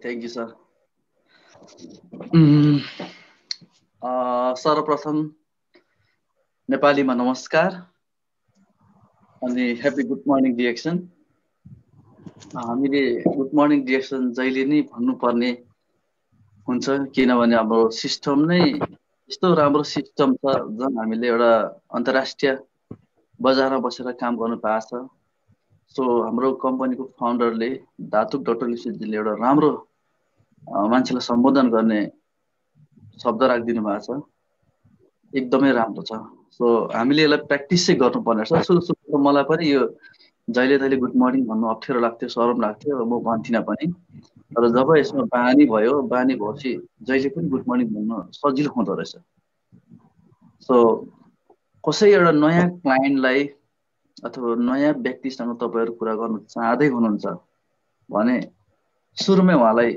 Thank you, sir. सर्वप्रथम नेपालीमा नमस्कार अनि ह्यापी गुड मर्निङ डिरेक्सन। हामीले गुड मर्निङ डिरेक्सन जहिले नै भन्नुपर्ने हुन्छ, किनभने हाम्रो सिस्टम नै यस्तो राम्रो सिस्टम छ जुन हामीले एउटा अन्तर्राष्ट्रिय बजारमा बसेर काम गर्नु पाएको छ। सो हाम्रो कम्पनीको फाउन्डरले दातुक डाक्टर लिसेजीले एउटा राम्रो मान्छेलाई सम्बोधन गर्ने शब्द राखिदिनु भएको छ, एकदमै राम्रो छ। सो हामीले यसलाई प्र्याक्टिस चाहिँ गर्नुपर्ने रहेछ। सुरु मलाई पनि यो जहिले तहिले गुड मर्निङ भन्नु अप्ठ्यारो लाग्थ्यो, शरम लाग्थ्यो, म भन्थिनँ पनि। तर जब यसमा बानी भयो, बानी भएपछि जहिले पनि गुड मर्निङ भन्नु सजिलो हुँदो रहेछ। सो कसै एउटा नयाँ क्लाइन्टलाई अथवा नयाँ व्यक्तिसँग तपाईँहरू कुरा गर्नु चाहँदै हुनुहुन्छ भने सुरुमै उहाँलाई,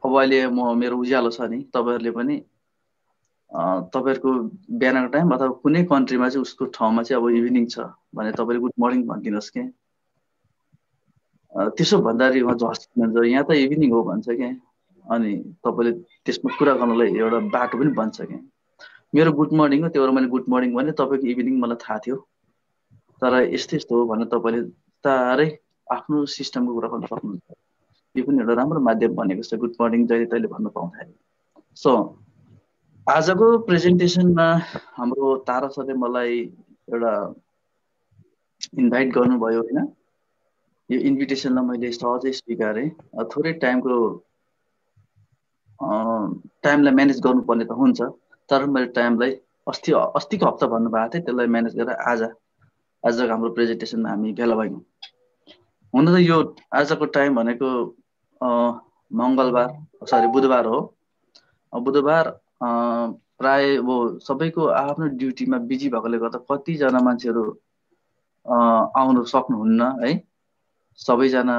अब अहिले मेरो उज्यालो छ नि, तपाईँहरूले पनि तपाईहरुको बिहानको टाइम अथवा कुनै कन्ट्रीमा चाहिँ उसको ठाउँमा चाहिँ अब इभिनिङ छ भने तपाईले गुड मर्निङ भनिदिनुहोस् के। त्यसो भन्दाखेरि उहाँ झस्किन्छ, यहाँ त इभिनिङ हो भन्छ के। अनि तपाईले त्यसमा कुरा गर्नलाई एउटा बाटो पनि बन्छ के। मेरो गुड मर्निङ हो, त्यो मैले गुड मर्निङ भने तपाईको इभिनिङ मलाई थाहा थियो, तर यस्तो यस्तो हो भने तपाईले तारै आफ्नो सिस्टमको कुरा गर्न सक्नुहुन्छ। यो पनि एउटा राम्रो माध्यम बनेको छ गुड मर्निङ जहिले तहिले भन्नु पाउँदाखेरि। सो आजको प्रेजेन्टेसनमा हाम्रो तारा सरले मलाई एउटा इन्भाइट गर्नुभयो हैन। यो इन्भिटेसनलाई मैले सहजै स्वीकारेँ। थोरै टाइमलाई म्यानेज गर्नुपर्ने त हुन्छ, तर मैले टाइमलाई अस्तिको हप्ता भन्नुभएको थिएँ, त्यसलाई म्यानेज गरेर आजको हाम्रो प्रेजेन्टेसनमा हामी भेला भयौँ। हुन त यो आजको टाइम भनेको बुधबार हो। बुधबार प्राय वो सबैको आफ्नो ड्युटीमा बिजी भएकोले गर्दा कतिजना मान्छेहरू आउन सक्नुहुन्न है। सबैजना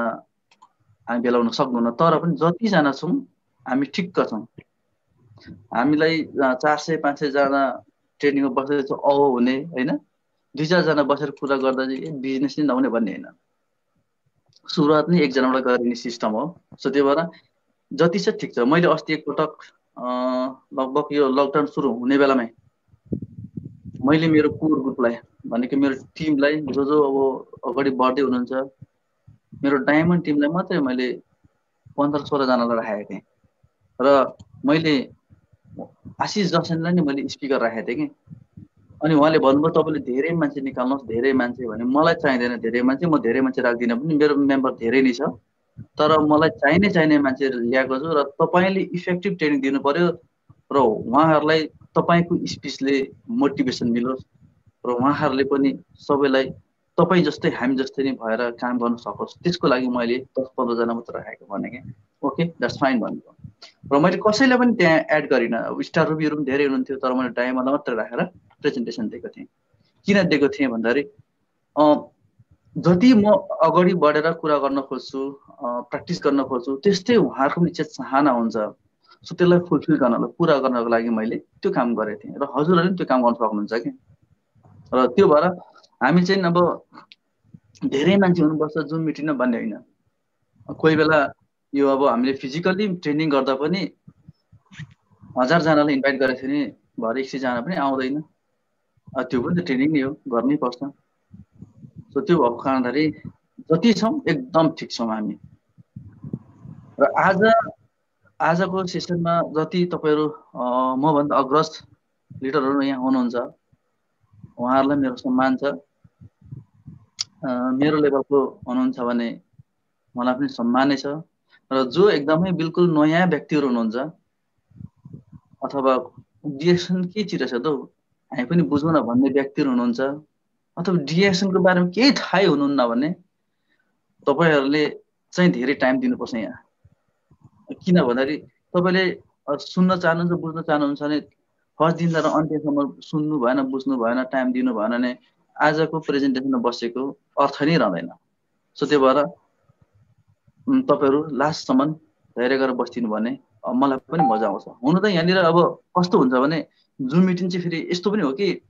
हामी भेला हुन सक्नुहुन्न, तर पनि जतिजना छौँ हामी ठिक्क छौँ। हामीलाई 400-500 जना ट्रेनिङमा बसेर हुने हैन, 2-4 जना बसेर कुरा गर्दा चाहिँ बिजनेस नै नहुने भन्ने हैन। सुरुवात नै एकजनाबाट गरिने सिस्टम हो। सो त्यो भएर जति छ ठिक छ। मैले अस्ति एकपटक लगभग यो लकडाउन सुरु हुने बेलामै मैले मेरो कोर ग्रुपलाई भनेको मेरो टिमलाई जो अब अगाडि बढ्दै हुनुहुन्छ, मेरो डायमन्ड टिमलाई मात्रै मैले 15-16 जनालाई राखेको थिएँ। र मैले आशिष जसनलाई नै मैले स्पिकर राखेको थिएँ कि। अनि उहाँले भन्नुभयो तपाईले धेरै मान्छे निकाल्नुहोस्, धेरै मान्छे भने मलाई चाहिँदैन धेरै मान्छे, म धेरै मान्छे राख्दिनँ पनि, मेरो मेम्बर धेरै नै छ। तर मलाई चाहिने मान्छे ल्याएको छु र तपाईले इफेक्टिभ ट्रेनिङ दिनु पर्यो र उहाँहरूलाई तपाईको स्पिचले मोटिभेसन मिलोस् र उहाँहरूले पनि सबैलाई तपाई जस्तै हामी जस्तै नै भएर काम गर्न सकोस्। त्यसको लागि मैले 10-15 जना मात्र राखेको भने के। ओके द्याट्स फाइन भन्नुभयो। र मैले कसैलाई पनि त्यहाँ एड गरिनँ। स्टार रुबीहरू पनि धेरै हुनुहुन्थ्यो, तर मैले डायमन्डलाई मात्र राखेर प्रेजेन्टेसन दिएको थिएँ। किन दिएको थिएँ भन्दाखेरि जति म अगाडि बढेर कुरा गर्न खोज्छु, प्र्याक्टिस गर्न खोज्छु, त्यस्तै उहाँहरूको पनि इच्छा चाहना हुन्छ। सो त्यसलाई फुलफिल गर्नलाई, पुरा गर्नको लागि मैले त्यो काम गरेको थिएँ र हजुरहरूले पनि त्यो काम गर्न सक्नुहुन्छ कि। र त्यो भएर हामी चाहिँ अब धेरै मान्छे हुनुपर्छ जुम मिटिङ भन्ने होइन। कोही बेला यो अब हामीले फिजिकली ट्रेनिङ गर्दा पनि 1000 जनालाई इन्भाइट गरेको थियो नि भरे 100 जना पनि आउँदैन। त्यो पनि ट्रेनिङ नै हो, गर्नै पर्छ। सो त्यो भएको कारणले जति छौँ एकदम ठिक छौँ हामी। र आजको सेसनमा जति तपाईहरु मभन्दा अग्रज लिडरहरु यहाँ हुनुहुन्छ, उहाँहरूलाई मेरो सम्मान छ। मेरो लेभलको हुनुहुन्छ भने मलाई पनि सम्मान नै छ। र जो एकदमै बिल्कुल नयाँ व्यक्तिहरु हुनुहुन्छ अथवा डिएक्सन के चिज रहेछ त हामी पनि बुझौँ न भन्ने व्यक्तिहरु हुनुहुन्छ, अथवा डिएक्सनको बारेमा केही थाहै हुनुहुन्न भने तपाईहरुले चाहिँ धेरै टाइम दिनुपर्छ यहाँ। किन भन्दाखेरि तपाईले सुन्न चाहनुहुन्छ, बुझ्न चाहनुहुन्छ भने फर्स्ट दिनबाट अन्त्यसम्म सुन्नु भएन, बुझ्नु भएन, टाइम दिनु भएन भने आजको प्रेजेन्टेसनमा बसेको अर्थ नै रहँदैन। सो त्यो भएर तपाईहरु लास्टसम्म धैर्य गरेर बस्दिनु भने मलाई पनि मजा आउँछ। हुन त यहाँनिर अब कस्तो हुन्छ भने जुम मिटिङ चाहिँ फेरि यस्तो पनि हो कि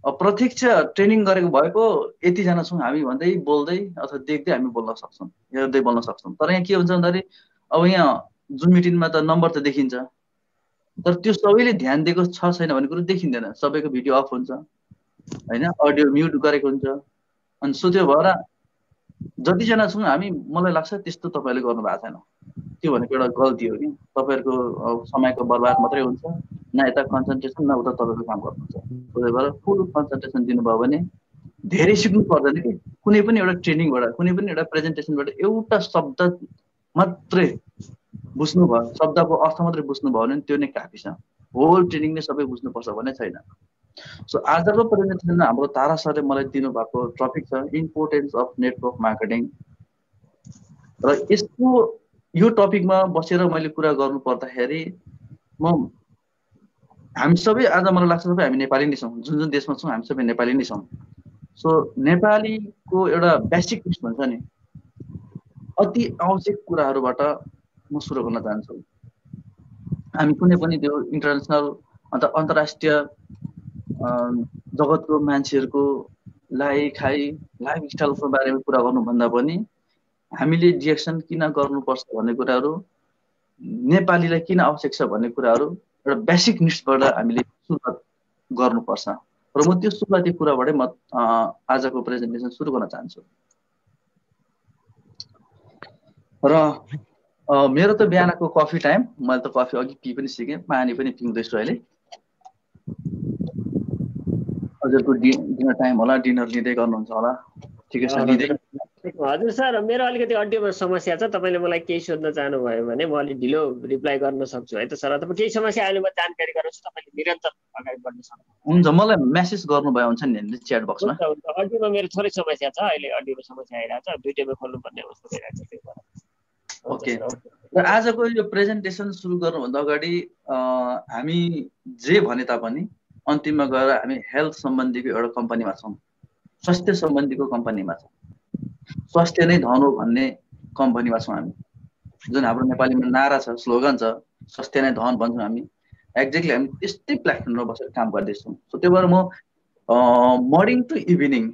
प्रत्यक्ष ट्रेनिङ गरेको भएको यतिजना छौँ हामी भन्दै बोल्दै अथवा देख्दै हामी बोल्न सक्छौँ, हेर्दै बोल्न सक्छौँ। तर यहाँ के हुन्छ भन्दाखेरि अब यहाँ जुम मिटिङमा त नम्बर त देखिन्छ, तर त्यो सबैले ध्यान दिएको छ छैन भन्ने कुरो देखिँदैन। सबैको भिडियो अफ हुन्छ होइन, अडियो म्युट गरेको हुन्छ। अनि सो त्यो भएर जतिजना छौँ हामी, मलाई लाग्छ त्यस्तो तपाईँहरूले गर्नु भएको छैन। त्यो भनेको एउटा गल्ती हो कि तपाईँहरूको समयको बर्बाद मात्रै हुन्छ, न यता कन्सन्ट्रेसन न उता तपाईँको काम गर्नुहुन्छ। त्यही भएर फुल कन्सन्ट्रेसन दिनुभयो भने धेरै सिक्नु पर्दैन कि। कुनै पनि एउटा ट्रेनिङबाट, कुनै पनि एउटा प्रेजेन्टेसनबाट एउटा शब्द मात्रै बुझ्नुभयो, शब्दको अर्थ मात्रै बुझ्नुभयो भने त्यो नै काफी छ। होल ट्रेनिङ नै सबै बुझ्नुपर्छ भन्ने छैन। सो आजको प्रेजेन्टेसनमा हाम्रो तारा सरले मलाई दिनुभएको टपिक छ इम्पोर्टेन्स अफ नेटवर्क मार्केटिङ। र यसको यो टपिकमा बसेर मैले कुरा गर्नु पर्दाखेरि हामी सबै आज मलाई लाग्छ सबै हामी नेपाली नै छौँ, जुन जुन देशमा छौँ हामी सबै नेपाली नै छौँ। सो नेपालीको एउटा बेसिक भन्छ नि, अति आवश्यक कुराहरूबाट म सुरु गर्न चाहन्छु। हामी कुनै पनि त्यो इन्टरनेसनल अन्तर्राष्ट्रिय जगतको मान्छेहरूको लाइखाइ लाइफस्टाइलको बारेमा कुरा गर्नुभन्दा पनि हामीले डिरेक्सन किन गर्नुपर्छ भन्ने कुराहरू, नेपालीलाई किन आवश्यक छ भन्ने कुराहरू एउटा बेसिक निड्सबाट हामीले सुरुवात गर्नुपर्छ। र म त्यो सुरुवाती कुराबाटै म आजको प्रेजेन्टेसन सुरु गर्न चाहन्छु। र मेरो त बिहानको कफी टाइम, मैले त कफी अघि पी पनि सिकेँ, पानी पनि पिउँदैछु अहिले। हजुरको डिनर टाइम होला, डिनर लिँदै गर्नुहुन्छ होला, ठिकै छ लिँदै। हजुर सर, मेरो अलिकति अडियोमा समस्या छ, तपाईँले मलाई केही सोध्न चाहनुभयो भने म अलिक ढिलो रिप्लाई गर्न सक्छु है त सर, अथवा केही समस्या आयो भने म जानकारी गराउँछु, तपाईँले निरन्तर अगाडि बढ्न सक्नुहुन्छ। हुन्छ, मलाई मेसेज गर्नुभयो हुन्छ नि च्याट बक्समा। अडियोमा मेरो थोरै समस्या छ, अहिले अडियोमा समस्या आइरहेको छ, दुईटैमा खोल्नुपर्ने अवस्था भइरहेको छ, त्यो भएर। ओके, र आजको यो प्रेजेन्टेसन सुरु गर्नुभन्दा अगाडि हामी जे भने तापनि अन्तिममा गएर हामी हेल्थ सम्बन्धीको एउटा कम्पनीमा छौँ, स्वास्थ्य सम्बन्धीको कम्पनीमा छौँ। स्वास्थ्य नै धन हो भन्ने कम्पनीमा छौँ हामी, जुन हाम्रो नेपालीमा नारा छ, स्लोगन छ, स्वास्थ्य नै धन भन्छौँ हामी। एक्ज्याक्टली हामी त्यस्तै प्लेटफर्ममा बसेर काम गर्दैछौँ। सो त्यही भएर म मर्निङ टु इभिनिङ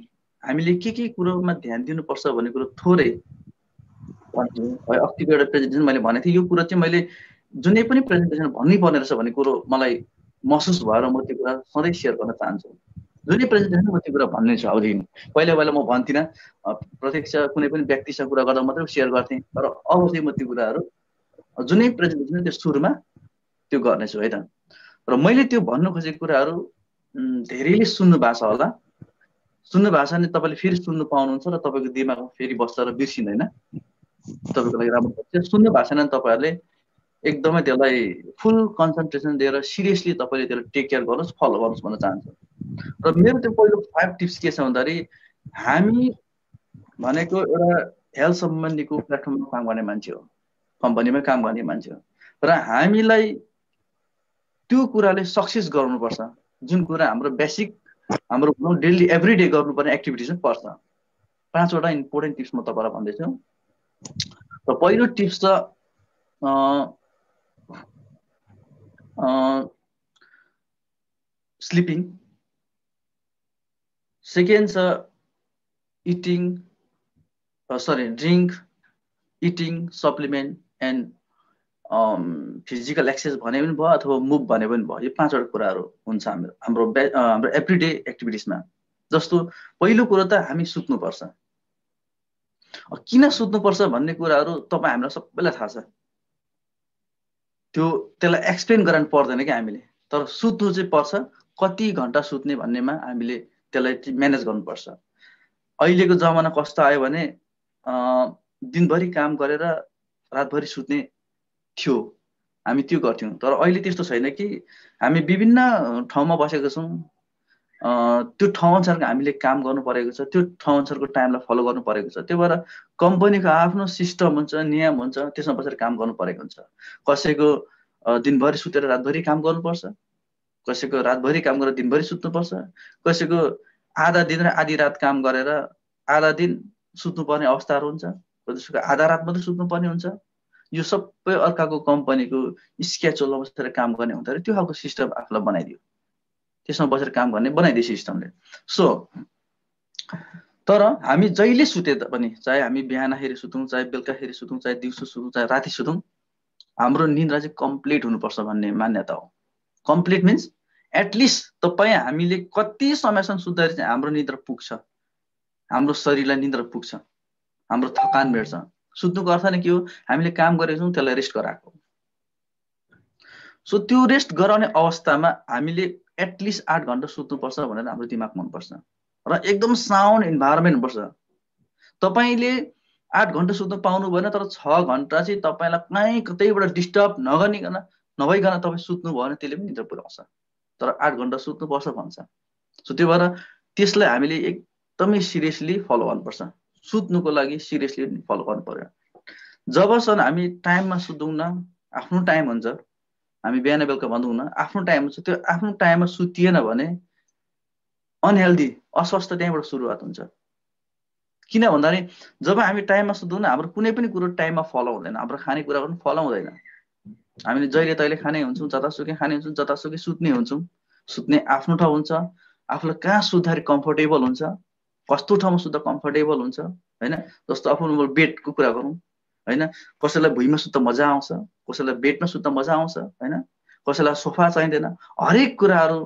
हामीले के कुरोमा ध्यान दिनुपर्छ भन्ने कुरो थोरै भन्छु है। अस्तिको एउटा प्रेजेन्टेसन मैले भनेको थिएँ, यो कुरो चाहिँ मैले जुनै पनि प्रेजेन्टेसन भन्नै पर्ने रहेछ भन्ने कुरो मलाई महसुस भएर म त्यो कुरा सधैँ सेयर गर्न चाहन्छु। जुनै प्रेजेन्टेसन म त्यो कुरा भन्ने छु अबदेखि। पहिला पहिला म भन्थिनँ, प्रत्यक्ष कुनै पनि व्यक्तिसँग कुरा गर्दा मात्रै सेयर गर्थेँ, तर अब चाहिँ म त्यो कुराहरू जुनै प्रेजेन्टेसन त्यो सुरुमा त्यो गर्नेछु है त। र मैले त्यो भन्नु खोजेको कुराहरू धेरैले सुन्नु भएको छ होला, सुन्नु भएको छ भने तपाईँले फेरि सुन्नु पाउनुहुन्छ र तपाईँको दिमागमा फेरि बस्छ र बिर्सिँदैन, तपाईँको लागि राम्रो हुन्छ। सुन्नु भएको छैन भने तपाईँहरूले एकदमै त्यसलाई फुल कन्सन्ट्रेसन दिएर सिरियसली तपाईँले त्यसलाई टेक केयर गर्नुहोस्, फलो गर्नुहोस् भन्न चाहन्छु। र मेरो त्यो पहिलो 5 टिप्स के छ भन्दाखेरि, हामी भनेको एउटा हेल्थ सम्बन्धीको प्लेटफर्ममा काम गर्ने मान्छे हो, कम्पनीमा काम गर्ने मान्छे हो, र हामीलाई त्यो कुराले सक्सेस गराउनुपर्छ। जुन कुरा हाम्रो बेसिक, हाम्रो डेली एभ्री डे गर्नुपर्ने एक्टिभिटिज पर्छ। 5वटा इम्पोर्टेन्ट टिप्स म तपाईँलाई भन्दैछु। र पहिलो टिप्स छ स्लिपिङ, सेकेन्ड छ drink, eating, supplement and physical exercise भने पनि भयो अथवा मुभ भने पनि भयो। यो 5वटा कुराहरू हुन्छ हाम्रो एभ्री डे एक्टिभिटिजमा। जस्तो पहिलो कुरो त हामी सुत्नुपर्छ। किन सुत्नुपर्छ भन्ने कुराहरू तपाईँ हामीलाई सबैलाई थाहा छ, त्यसलाई एक्सप्लेन गराउनु पर्दैन कि हामीले, तर सुत्नु चाहिँ पर्छ। कति घन्टा सुत्ने भन्नेमा हामीले त्यसलाई म्यानेज गर्नुपर्छ। अहिलेको जमाना कस्तो आयो भने दिनभरि काम गरेर रातभरि सुत्ने थियो, हामी त्यो गर्थ्यौँ। तर अहिले त्यस्तो छैन कि हामी विभिन्न ठाउँमा बसेको छौँ, त्यो ठाउँ अनुसारको हामीले काम गर्नु परेको छ, त्यो ठाउँ अनुसारको टाइमलाई फलो गर्नु परेको छ। त्यही भएर कम्पनीको आफ्नो सिस्टम हुन्छ, नियम हुन्छ, त्यसमा बसेर काम गर्नु परेको हुन्छ। कसैको दिनभरि सुतेर रातभरि काम गर्नुपर्छ, कसैको रातभरि काम गरेर दिनभरि सुत्नुपर्छ, कसैको आधा दिन र आधी रात काम गरेर आधा दिन सुत्नुपर्ने अवस्थाहरू हुन्छ, कसैको आधा रात मात्रै सुत्नुपर्ने हुन्छ। यो सबै अर्काको कम्पनीको स्केड्युलमा बसेर काम गर्ने हुँदाखेरि त्यो खालको सिस्टम आफूलाई बनाइदियो, त्यसमा बसेर काम गर्ने बनाइदियो सिस्टमले। सो तर हामी जहिले सुते पनि, चाहे हामी बिहानखेरि सुतौँ, चाहे बेलुकाखेरि सुतौँ, चाहे दिउँसो सुतौँ, चाहे राति सुतौँ, हाम्रो निद्रा चाहिँ कम्प्लिट हुनुपर्छ भन्ने मान्यता हो। कम्प्लिट मिन्स एटलिस्ट तपाईँ हामीले कति समयसम्म सुत्दाखेरि चाहिँ हाम्रो निद्रा पुग्छ, हाम्रो शरीरलाई निद्रा पुग्छ, हाम्रो थकान भेट्छ। सुत्नुको अर्थ नै के हो? हामीले काम गरेको छौँ त्यसलाई रेस्ट गराएको। सो त्यो रेस्ट गराउने अवस्थामा हामीले एटलिस्ट 8 घण्टा सुत्नुपर्छ भनेर हाम्रो दिमागमा हुनुपर्छ र एकदम साउन्ड इन्भाइरोमेन्ट हुनुपर्छ। तपाईँले 8 घण्टा सुत्नु पाउनु भएन, तर 6 घण्टा चाहिँ तपाईँलाई कहीँ कतैबाट डिस्टर्ब नगरिकन नभइकन तपाईँ सुत्नु भयो भने त्यसले पनि निद्रा पुर्याउँछ। तर 8 घण्टा सुत्नुपर्छ भन्छ। सो त्यो भएर त्यसलाई हामीले एकदमै सिरियसली फलो गर्नुपर्छ। सुत्नुको लागि सिरियसली फलो गर्नु पर्यो। जबसम्म हामी टाइममा सुत्दैनौँ, आफ्नो टाइम हुन्छ, हामी बिहान बेलुका भन्दैनौँ, आफ्नो टाइम हुन्छ, त्यो आफ्नो टाइममा सुतिएन भने अनहेल्दी अस्वस्थ त्यहीँबाट सुरुवात हुन्छ। किन भन्दाखेरि जब हामी टाइममा सुत्दैनौँ हाम्रो कुनै पनि कुरो टाइममा फलो हुँदैन, हाम्रो खानेकुरा पनि फलो हुँदैन। हामीले जहिले तहिले खाने हुन्छौँ, जतासुकै खाने हुन्छौँ, जतासुकै सुत्ने हुन्छौँ। सुत्ने आफ्नो ठाउँ हुन्छ, आफूलाई कहाँ सुत्दाखेरि कम्फर्टेबल हुन्छ, कस्तो ठाउँमा सुत्दा कम्फर्टेबल हुन्छ होइन। जस्तो आफ्नो बेडको कुरा गरौँ होइन, कसैलाई भुइँमा सुत्दा मजा आउँछ, कसैलाई बेडमा सुत्दा मजा आउँछ होइन, कसैलाई सोफा चाहिँदैन, हरेक कुराहरू,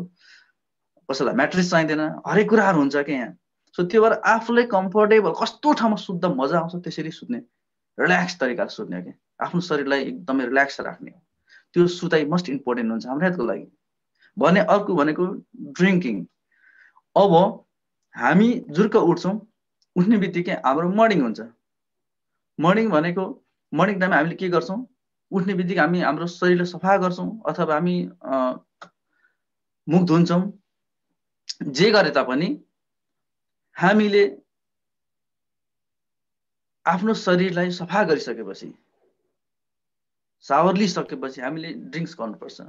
कसैलाई म्याट्रेस चाहिँदैन, हरेक कुराहरू हुन्छ क्या यहाँ। सो त्यो भएर आफूलाई कम्फर्टेबल कस्तो ठाउँमा सुत्दा मजा आउँछ त्यसरी सुत्ने, रिल्याक्स तरिकाले सुत्ने क्या, आफ्नो शरीरलाई एकदमै रिल्याक्स राख्ने। त्यो सुताइ मोस्ट इम्पोर्टेन्ट हुन्छ हाम्रो हेल्थको लागि। भने अर्को भनेको ड्रिङ्किङ। अब हामी जुर्क उठ्छौँ, उठ्ने बित्तिकै हाम्रो मर्निङ हुन्छ। मर्निङ भनेको मर्निङ टाइममा हामीले के गर्छौँ? उठ्ने बित्तिकै हामी हाम्रो शरीरलाई सफा गर्छौँ अथवा हामी मुख धुन्छौँ। जे गरे तापनि हामीले आफ्नो शरीरलाई सफा गरिसकेपछि, सावर लिइसकेपछि हामीले ड्रिङ्क्स गर्नुपर्छ।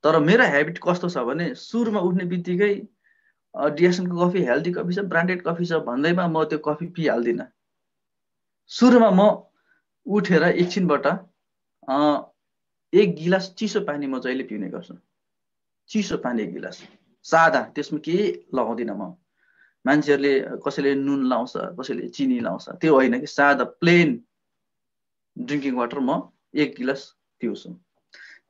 तर मेरो ह्याबिट कस्तो छ भने सुरुमा उठ्ने बित्तिकै डिएसनको कफी, हेल्दी कफी छ, ब्रान्डेड कफी छ भन्दैमा म त्यो कफी पिइहाल्दिनँ। सुरुमा म उठेर एकछिनबाट 1 गिलास चिसो पानी म जहिले पिउने गर्छु। चिसो पानी 1 गिलास सादा, त्यसमा केही लगाउँदिनँ म। मान्छेहरूले कसैले नुन लाउँछ, कसैले चिनी लाउँछ, त्यो होइन कि सादा प्लेन ड्रिङ्किङ वाटर म 1 गिलास पिउँछु।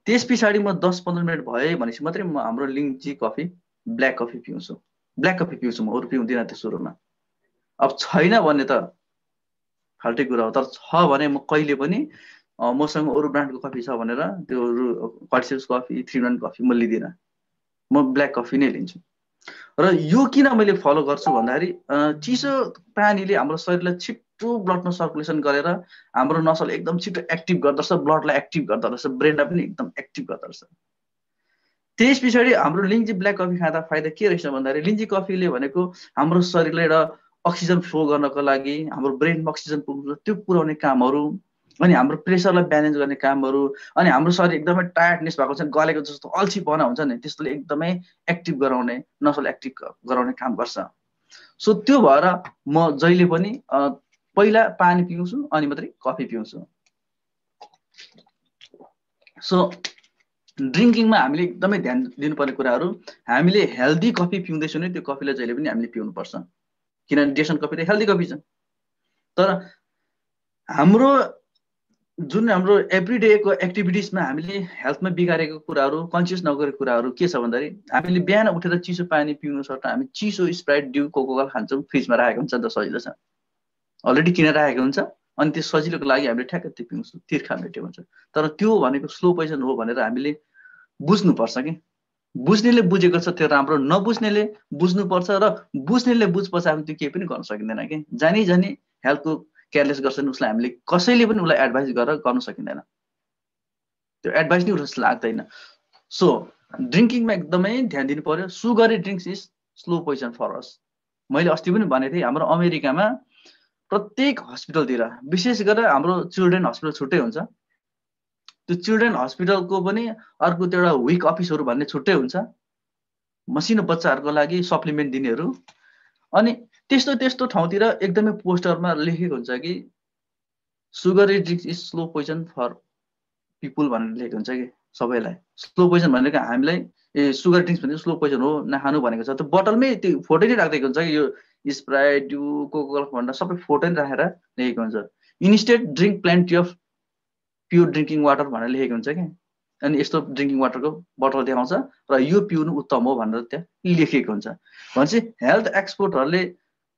त्यस पछाडि म 10-15 मिनट भए भनेपछि मात्रै म हाम्रो लिङ्ची कफी, ब्ल्याक कफी पिउँछु। ब्ल्याक कफी पिउँछु म, अरू पिउँदिनँ त्यो सुरुमा। अब छैन भने त फाल्टै कुरा हो, तर छ भने म कहिले पनि मसँग अरू ब्रान्डको कफी छ भनेर त्यो पर्सियस कफी, 3-1 कफी म लिँदिनँ, म ब्ल्याक कफी नै लिन्छु। र यो किन मैले फलो गर्छु भन्दाखेरि चिसो पानीले हाम्रो शरीरलाई छिटो ब्लडमा सर्कुलेसन गरेर हाम्रो नसल एकदम छिटो एक्टिभ गर्दछ, ब्लडलाई एक्टिभ गर्दछ, ब्रेनलाई पनि एकदम एक्टिभ गर्दछ। त्यस पछाडि हाम्रो लिङ्ची ब्ल्याक कफी खाँदा फाइदा के रहेछ भन्दाखेरि लिङ्ची कफीले भनेको हाम्रो शरीरलाई एउटा अक्सिजन फ्लो गर्नको लागि, हाम्रो ब्रेनमा अक्सिजन पुग्नु त्यो पुर्याउने कामहरू, अनि हाम्रो प्रेसरलाई ब्यालेन्स गर्ने कामहरू, अनि हाम्रो शरीर एकदमै टायर्डनेस भएको छ, गलेको जस्तो अल्छीपना हुन्छ नि, त्यसले एकदमै एक्टिभ गराउने, नसल एक्टिभ गराउने काम गर्छ। सो त्यो भएर म जहिले पनि पहिला पानी पिउँछु अनि मात्रै कफी पिउँछु। सो ड्रिङ्किङमा हामीले एकदमै ध्यान दिनुपर्ने कुराहरू, हामीले हेल्दी कफी पिउँदैछौँ नि त्यो कफीलाई जहिले पनि हामीले पिउनुपर्छ, किनभने डेसन कफी त हेल्दी कफी छ। तर हाम्रो जुन हाम्रो एभ्रिडेको एक्टिभिटिजमा हामीले हेल्थमा बिगारेको कुराहरू, कन्सियस नगरेको कुराहरू के छ भन्दाखेरि हामीले बिहान उठेर चिसो पानी पिउनु सट्टा हामी चिसो स्प्राइट, ड्यू, कोकोकोला खान्छौँ, फ्रिजमा राखेको हुन्छ, त सजिलो छ, अलरेडी किनेर राखेको हुन्छ, अनि त्यो सजिलोको लागि हामीले ठ्याक्कै त्यो पिउँछौँ, तिर्खा मेट्यो हुन्छ। तर त्यो भनेको स्लो पोइजन हो भनेर हामीले बुझ्नुपर्छ कि बुझ्नेले बुझेको छ त्यो राम्रो, नबुझ्नेले बुझ्नुपर्छ, र बुझ्नेले बुझ्पछि अब त्यो केही पनि गर्न सकिँदैन कि जानी जानी हेल्थको केयरलेस गर्छन् उसलाई हामीले कसैले पनि उसलाई एडभाइस गरेर गर्न सकिँदैन, त्यो एडभाइस नै जस्तो लाग्दैन। सो ड्रिङ्किङमा एकदमै ध्यान दिनु पर्यो। Sugary drinks is slow poison for us. मैले अस्ति पनि भनेको थिएँ, हाम्रो अमेरिकामा प्रत्येक हस्पिटलतिर, विशेष गरेर हाम्रो चिल्ड्रेन हस्पिटल छुट्टै हुन्छ, त्यो चिल्ड्रेन हस्पिटलको पनि अर्को त्यो एउटा विक अफिसहरू भन्ने छुट्टै हुन्छ, मसिनो बच्चाहरूको लागि सप्लिमेन्ट दिनेहरू। अनि त्यस्तो त्यस्तो ठाउँतिर एकदमै पोस्टरमा लेखेको हुन्छ कि sugary drinks is slow poison for people भनेर लेखेको हुन्छ कि सबैलाई। स्लो पोइजन भनेको हामीलाई सुगर ड्रिङ्क्स भनेको स्लो पोइजन हो, नखानु भनेको छ। त्यो बोतलमै त्यो फोटो नै राखिदिएको हुन्छ कि यो स्प्राइट, ड्यू, कोकोकोला भन्दा सबै फोटो नै राखेर लेखेको हुन्छ। Instead drink plenty of pure drinking water भनेर लेखेको हुन्छ क्या, अनि यस्तो ड्रिङ्किङ वाटरको बोतल देखाउँछ र यो पिउनु उत्तम हो भनेर त्यहाँ लेखिएको हुन्छ। भनेपछि हेल्थ एक्सपर्टहरूले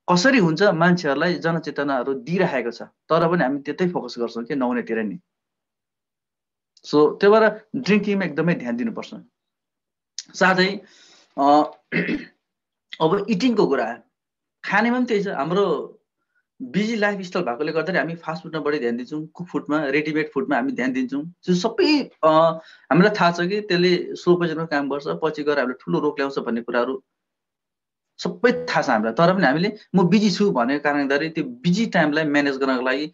कसरी हुन्छ मान्छेहरूलाई जनचेतनाहरू दिइराखेको छ, तर पनि हामी त्यतै फोकस गर्छौँ कि नहुनेतिर नि। सो त्यही भएर ड्रिङ्किङमा एकदमै ध्यान दिनुपर्छ। साथै अब इटिङको कुरा, खानेमा पनि त्यही छ। हाम्रो बिजी लाइफस्टाइल भएकोले गर्दाखेरि हामी फास्ट फुडमा बढी ध्यान दिन्छौँ, कुक फुडमा, रेडिमेड फुडमा हामी ध्यान दिन्छौँ। त्यो सबै हामीलाई थाहा छ कि त्यसले स्लो पोइजनको काम गर्छ, पछि गएर हामीले ठुलो रोग ल्याउँछ भन्ने कुराहरू सबै थाहा छ हामीलाई। तर पनि हामीले म बिजी छु भनेको कारणले गर्दाखेरि त्यो बिजी टाइमलाई म्यानेज गर्नको लागि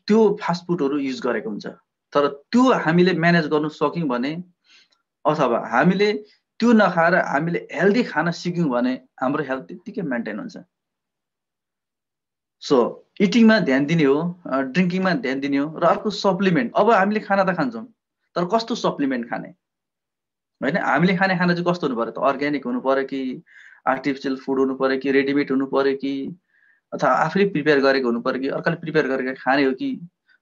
त्यो फास्ट फुडहरू युज गरेको हुन्छ। तर त्यो हामीले म्यानेज गर्नु सक्यौँ भने, अथवा हामीले त्यो नखाएर हामीले हेल्दी खाना सिक्यौँ भने हाम्रो हेल्थ त्यत्तिकै मेन्टेन हुन्छ। सो इटिङमा ध्यान दिने हो, ड्रिङ्किङमा ध्यान दिने हो। र अर्को सप्लिमेन्ट। अब हामीले खाना त खान्छौँ, तर कस्तो सप्लिमेन्ट खाने होइन? हामीले खाने खाना चाहिँ कस्तो हुनु पऱ्यो त? अर्ग्यानिक हुनु पऱ्यो कि आर्टिफिसियल फुड हुनु पऱ्यो कि रेडिमेड हुनु पऱ्यो कि अथवा आफूले प्रिपेयर गरेको हुनु पऱ्यो कि अर्काले प्रिपेयर गरेको खाने हो कि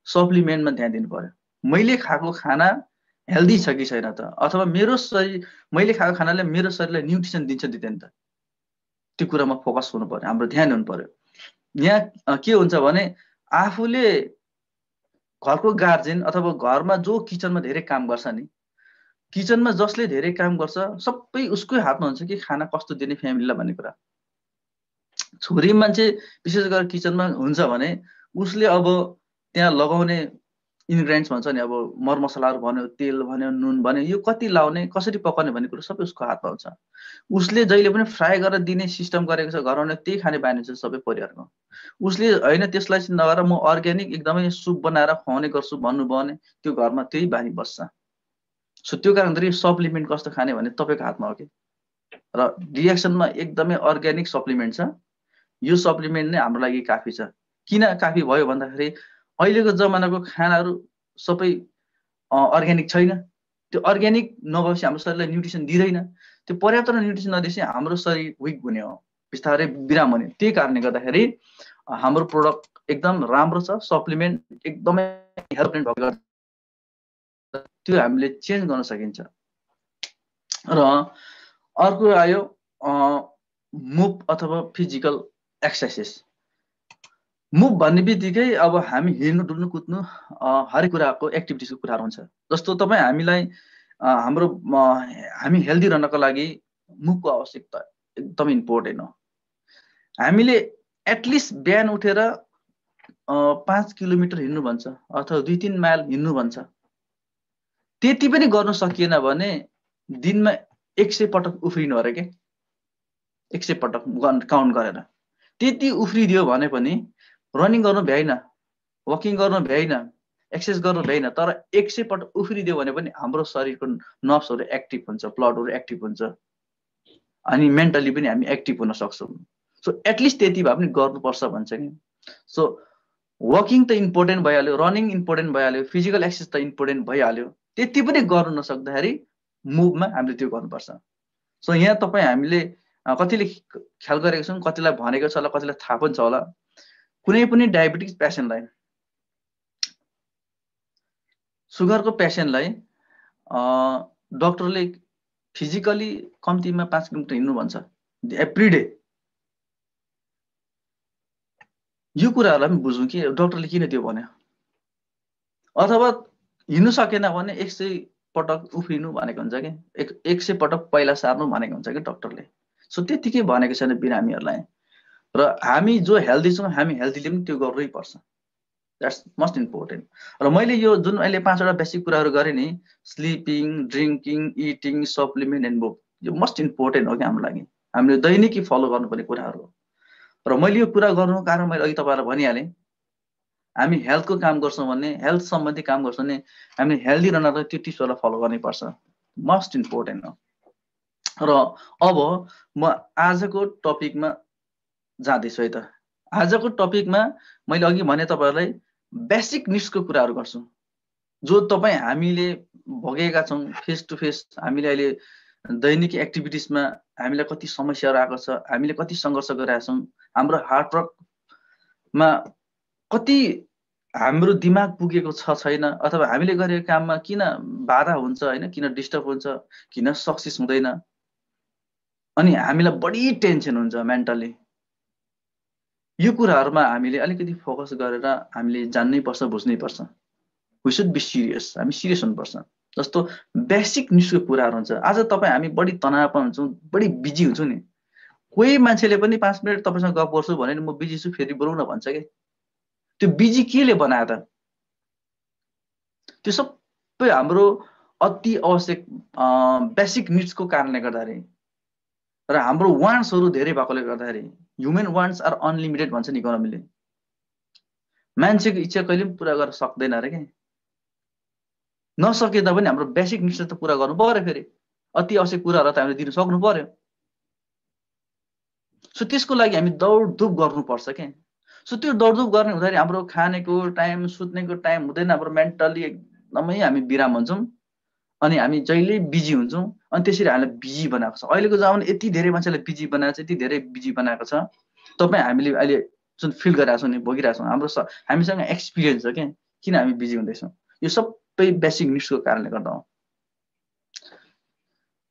सप्लिमेन्टमा ध्यान दिनु पऱ्यो। मैले खाएको खाना हेल्दी छ कि छैन त, अथवा मेरो शरीर मैले खाएको खानाले मेरो शरीरलाई न्युट्रिसन दिन्छ दिँदैन त, त्यो कुरामा फोकस हुनु पऱ्यो, हाम्रो ध्यान हुनु पऱ्यो। यहाँ के हुन्छ भने आफूले घरको गार्जेन अथवा घरमा जो किचनमा धेरै काम गर्छ नि, किचनमा जसले धेरै काम गर्छ सबै उसकै हातमा हुन्छ कि खाना कस्तो दिने फ्यामिलीलाई भन्ने कुरा। छोरी मान्छे विशेष गरेर किचनमा हुन्छ भने उसले अब त्यहाँ लगाउने इन्ग्रेडियन्ट्स भन्छ नि, अब मरमसलाहरू भन्यो, तेल भन्यो, नुन भन्यो, यो कति लाउने, कसरी पकाउने भन्ने कुरो सबै उसको हातमा हुन्छ। उसले जहिले पनि फ्राई गरेर दिने सिस्टम गरेको छ घरमा, त्यही खाने बानी हुन्छ सबै परिवारको। उसले होइन त्यसलाई चाहिँ नगरेर म अर्ग्यानिक एकदमै सुप बनाएर खुवाउने गर्छु भन्नुभयो भने त्यो घरमा त्यही बानी बस्छ। सो त्यो कारणले सप्लिमेन्ट कस्तो खाने भने तपाईँको हातमा हो कि। र रिएक्सनमा एकदमै अर्ग्यानिक सप्लिमेन्ट छ, यो सप्लिमेन्ट नै हाम्रो लागि काफी छ। किन काफी भयो भन्दाखेरि अहिलेको जमानाको खानाहरू सबै अर्ग्यानिक छैन। त्यो अर्ग्यानिक नभएपछि हाम्रो शरीरलाई न्युट्रिसन दिँदैन। त्यो पर्याप्त न्युट्रिसन नदिएपछि हाम्रो शरीर विक हुने हो, बिस्तारै बिराम हुने। त्यही कारणले गर्दाखेरि हाम्रो प्रोडक्ट एकदम राम्रो छ, सप्लिमेन्ट एकदमै हेल्पलाइन भएको त्यो हामीले चेन्ज गर्न सकिन्छ। र अर्को आयो मुभ अथवा फिजिकल एक्सर्साइज। मुभ भन्ने बित्तिकै अब हामी हिँड्नु, डुल्नु, कुद्नु, हरेक कुराको एक्टिभिटिजको कुराहरू हुन्छ। जस्तो तपाईँ हामीलाई हामी हेल्दी रहनको लागि मुभको आवश्यकता एकदमै इम्पोर्टेन्ट हो। हामीले एटलिस्ट बिहान उठेर 5 किलोमिटर हिँड्नु भन्छ अथवा 2-3 माइल हिँड्नु भन्छ। त्यति पनि गर्न सकिएन भने दिनमा 100 पटक उफ्रिनु अरे के, 100 पटक काउन्ट गरेर त्यति उफ्रिदियो भने पनि, रनिङ गर्नु भ्याइन, वकिङ गर्नु भ्याइन, एक्सर्साइज गर्नु भ्याइन, तर 100 पटक उफ्रिदियो भने पनि हाम्रो शरीरको नर्भ्सहरू एक्टिभ हुन्छ, ब्लडहरू एक्टिभ हुन्छ, अनि मेन्टली पनि हामी एक्टिभ हुन सक्छौँ। सो एटलिस्ट त्यति भए पनि गर्नुपर्छ भन्छ कि। सो वकिङ त इम्पोर्टेन्ट भइहाल्यो, रनिङ इम्पोर्टेन्ट भइहाल्यो, फिजिकल एक्सर्साइज त इम्पोर्टेन्ट भइहाल्यो, त्यति पनि गर्नु नसक्दाखेरि मुभमा हामीले त्यो गर्नुपर्छ। सो यहाँ तपाईँ हामीले कतिले ख्याल गरेको छौँ, कतिलाई भनेको छ होला, कतिलाई थाहा पनि छ होला, कुनै पनि डायबिटिज पेसेन्टलाई, सुगरको पेसेन्टलाई डक्टरले फिजिकली कम्तीमा 5 किलोमिटर हिँड्नु भन्छ एभ्री डे। यो कुराहरूलाई पनि बुझौँ कि डक्टरले किन त्यो भन्यो। अथवा हिँड्नु सकेन भने 100 पटक उफ्रिनु भनेको हुन्छ कि, 100 पटक पहिला सार्नु भनेको हुन्छ कि डक्टरले। सो त्यतिकै भनेको छैन बिरामीहरूलाई। र हामी जो हेल्दी छौँ, हामी हेल्दीले पनि त्यो गर्नै पर्छ। That's most important. र मैले यो जुन अहिले 5वटा बेसिक कुराहरू गरेँ नि, sleeping, drinking, eating, supplement and move, यो मोस्ट इम्पोर्टेन्ट हो कि हाम्रो लागि, हामीले दैनिकी फलो गर्नुपर्ने कुराहरू हो। र मैले यो कुरा गर्नुको कारण मैले अघि तपाईँलाई भनिहालेँ, हामी हेल्थको काम गर्छौँ भने, हेल्थ सम्बन्धी काम गर्छौँ भने हामीले हेल्दी रहनलाई त्यो टिप्सहरूलाई फलो गर्नुपर्छ, मोस्ट इम्पोर्टेन्ट हो। र अब म आजको टपिकमा जाँदैछु है त। आजको टपिकमा मैले अघि भने तपाईँहरूलाई बेसिक निड्सको कुराहरू गर्छु, जो तपाईँ हामीले भोगेका छौँ फेस टु फेस। हामीले अहिले दैनिक एक्टिभिटिजमा हामीलाई कति समस्याहरू आएको छ, हामीले कति सङ्घर्ष गरिरहेका छौँ, हाम्रो हार्डवर्कमा कति हाम्रो दिमाग पुगेको छ छैन, अथवा हामीले गरेको काममा किन बाधा हुन्छ होइन, किन डिस्टर्ब हुन्छ, किन सक्सेस हुँदैन, अनि हामीलाई बढी टेन्सन हुन्छ मेन्टली। यो कुराहरूमा हामीले अलिकति फोकस गरेर हामीले जान्नै पर्छ, बुझ्नै पर्छ। वी सुड बी सिरियस, हामी सिरियस हुनुपर्छ। जस्तो बेसिक निड्सको कुराहरू हुन्छ। आज तपाईँ हामी बढी तनावमा हुन्छौँ, बढी बिजी हुन्छौँ नि, कोही मान्छेले पनि 5 मिनट तपाईँसँग गफ गर्छु भने म बिजी छु फेरि बोलौँ न भन्छ कि। त्यो बिजी केले बनायो त? त्यो सबै हाम्रो अति आवश्यक बेसिक निड्सको कारणले गर्दाखेरि, र हाम्रो वान्ट्सहरू धेरै भएकोले गर्दाखेरि। ह्युमन वान्ट्स आर अनलिमिटेड भन्छ नि इकोनोमीले। मान्छेको इच्छा कहिले पनि पुरा गर्न सक्दैन अरे क्या। नसके तापनि हाम्रो बेसिक निड्स त पुरा गर्नु पर्यो, फेरि अति आवश्यक कुराहरू त हामीले दिन सक्नु पर्यो। सो त्यसको लागि हामी दौडधुप गर्नुपर्छ क्या। सो त्यो दौडधुप गर्ने हुँदाखेरि हाम्रो खानेको टाइम, सुत्नेको टाइम हुँदैन, हाम्रो मेन्टली एकदमै हामी बिराम हुन्छौँ, अनि हामी जहिले बिजी हुन्छौँ, अनि त्यसरी हामीलाई बिजी बनाएको छ। अहिलेको जमाना यति धेरै मान्छेलाई बिजी बनाएको छ, यति धेरै बिजी बनाएको छ। तपाईँ हामीले अहिले जुन फिल गरिरहेको छौँ नि, भोगिरहेको छौँ, हाम्रो हामीसँग एक्सपिरियन्स छ क्या किन हामी बिजी हुँदैछौँ। यो सबै बेसिक निड्सको कारणले गर्दा हो।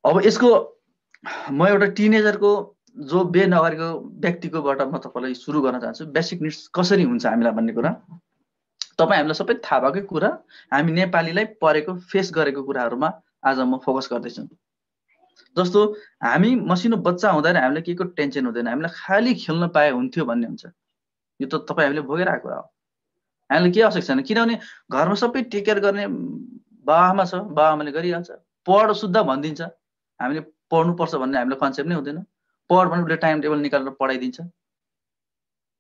अब यसको म एउटा टिनेजरको जो बे नगरेको व्यक्तिकोबाट म तपाईँलाई सुरु गर्न चाहन्छु। बेसिक निड्स कसरी हुन्छ हामीलाई भन्ने कुरा तपाईँ हामीलाई सबै थाहा भएकै कुरा, हामी नेपालीलाई परेको फेस गरेको कुराहरूमा आज म फोकस गर्दैछु। जस्तो हामी मसिनो बच्चा हुँदैन हामीलाई केको टेन्सन हुँदैन, हामीलाई खाली खेल्न पाए हुन्थ्यो भन्ने हुन्छ। यो त तपाईँ हामीले भोगिरहेको कुरा हो। हामीलाई के आवश्यक छैन, किनभने घरमा सबै टेक केयर गर्ने बाबाआमा छ, बाबाआमाले गरिहाल्छ। पढ शुद्ध भनिदिन्छ, हामीले पढ्नुपर्छ भन्ने हामीलाई कन्सेप्ट नै हुँदैन। पढ भने उसले टाइम टेबल निकालेर पढाइदिन्छ,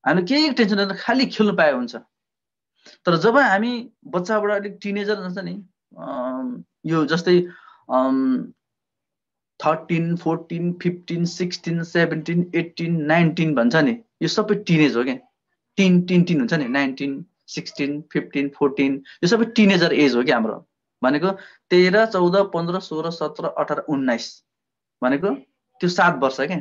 हामीले केही टेन्सन हुँदैन, खालि खेल्नु पाए हुन्छ। तर जब हामी बच्चाबाट अलिक टिनेजर हुन्छ नि, यो जस्तै 13, 14, 15, 16, 17, 18, 19 भन्छ नि, यो सबै टिनेज हो क्या। टिन हुन्छ नि, 19, 16, 15, 14, यो सबै टिनेजर एज हो क्या हाम्रो। भनेको 13, 14, 15, 16, 17, 18, 19 भनेको त्यो 7 वर्ष क्या।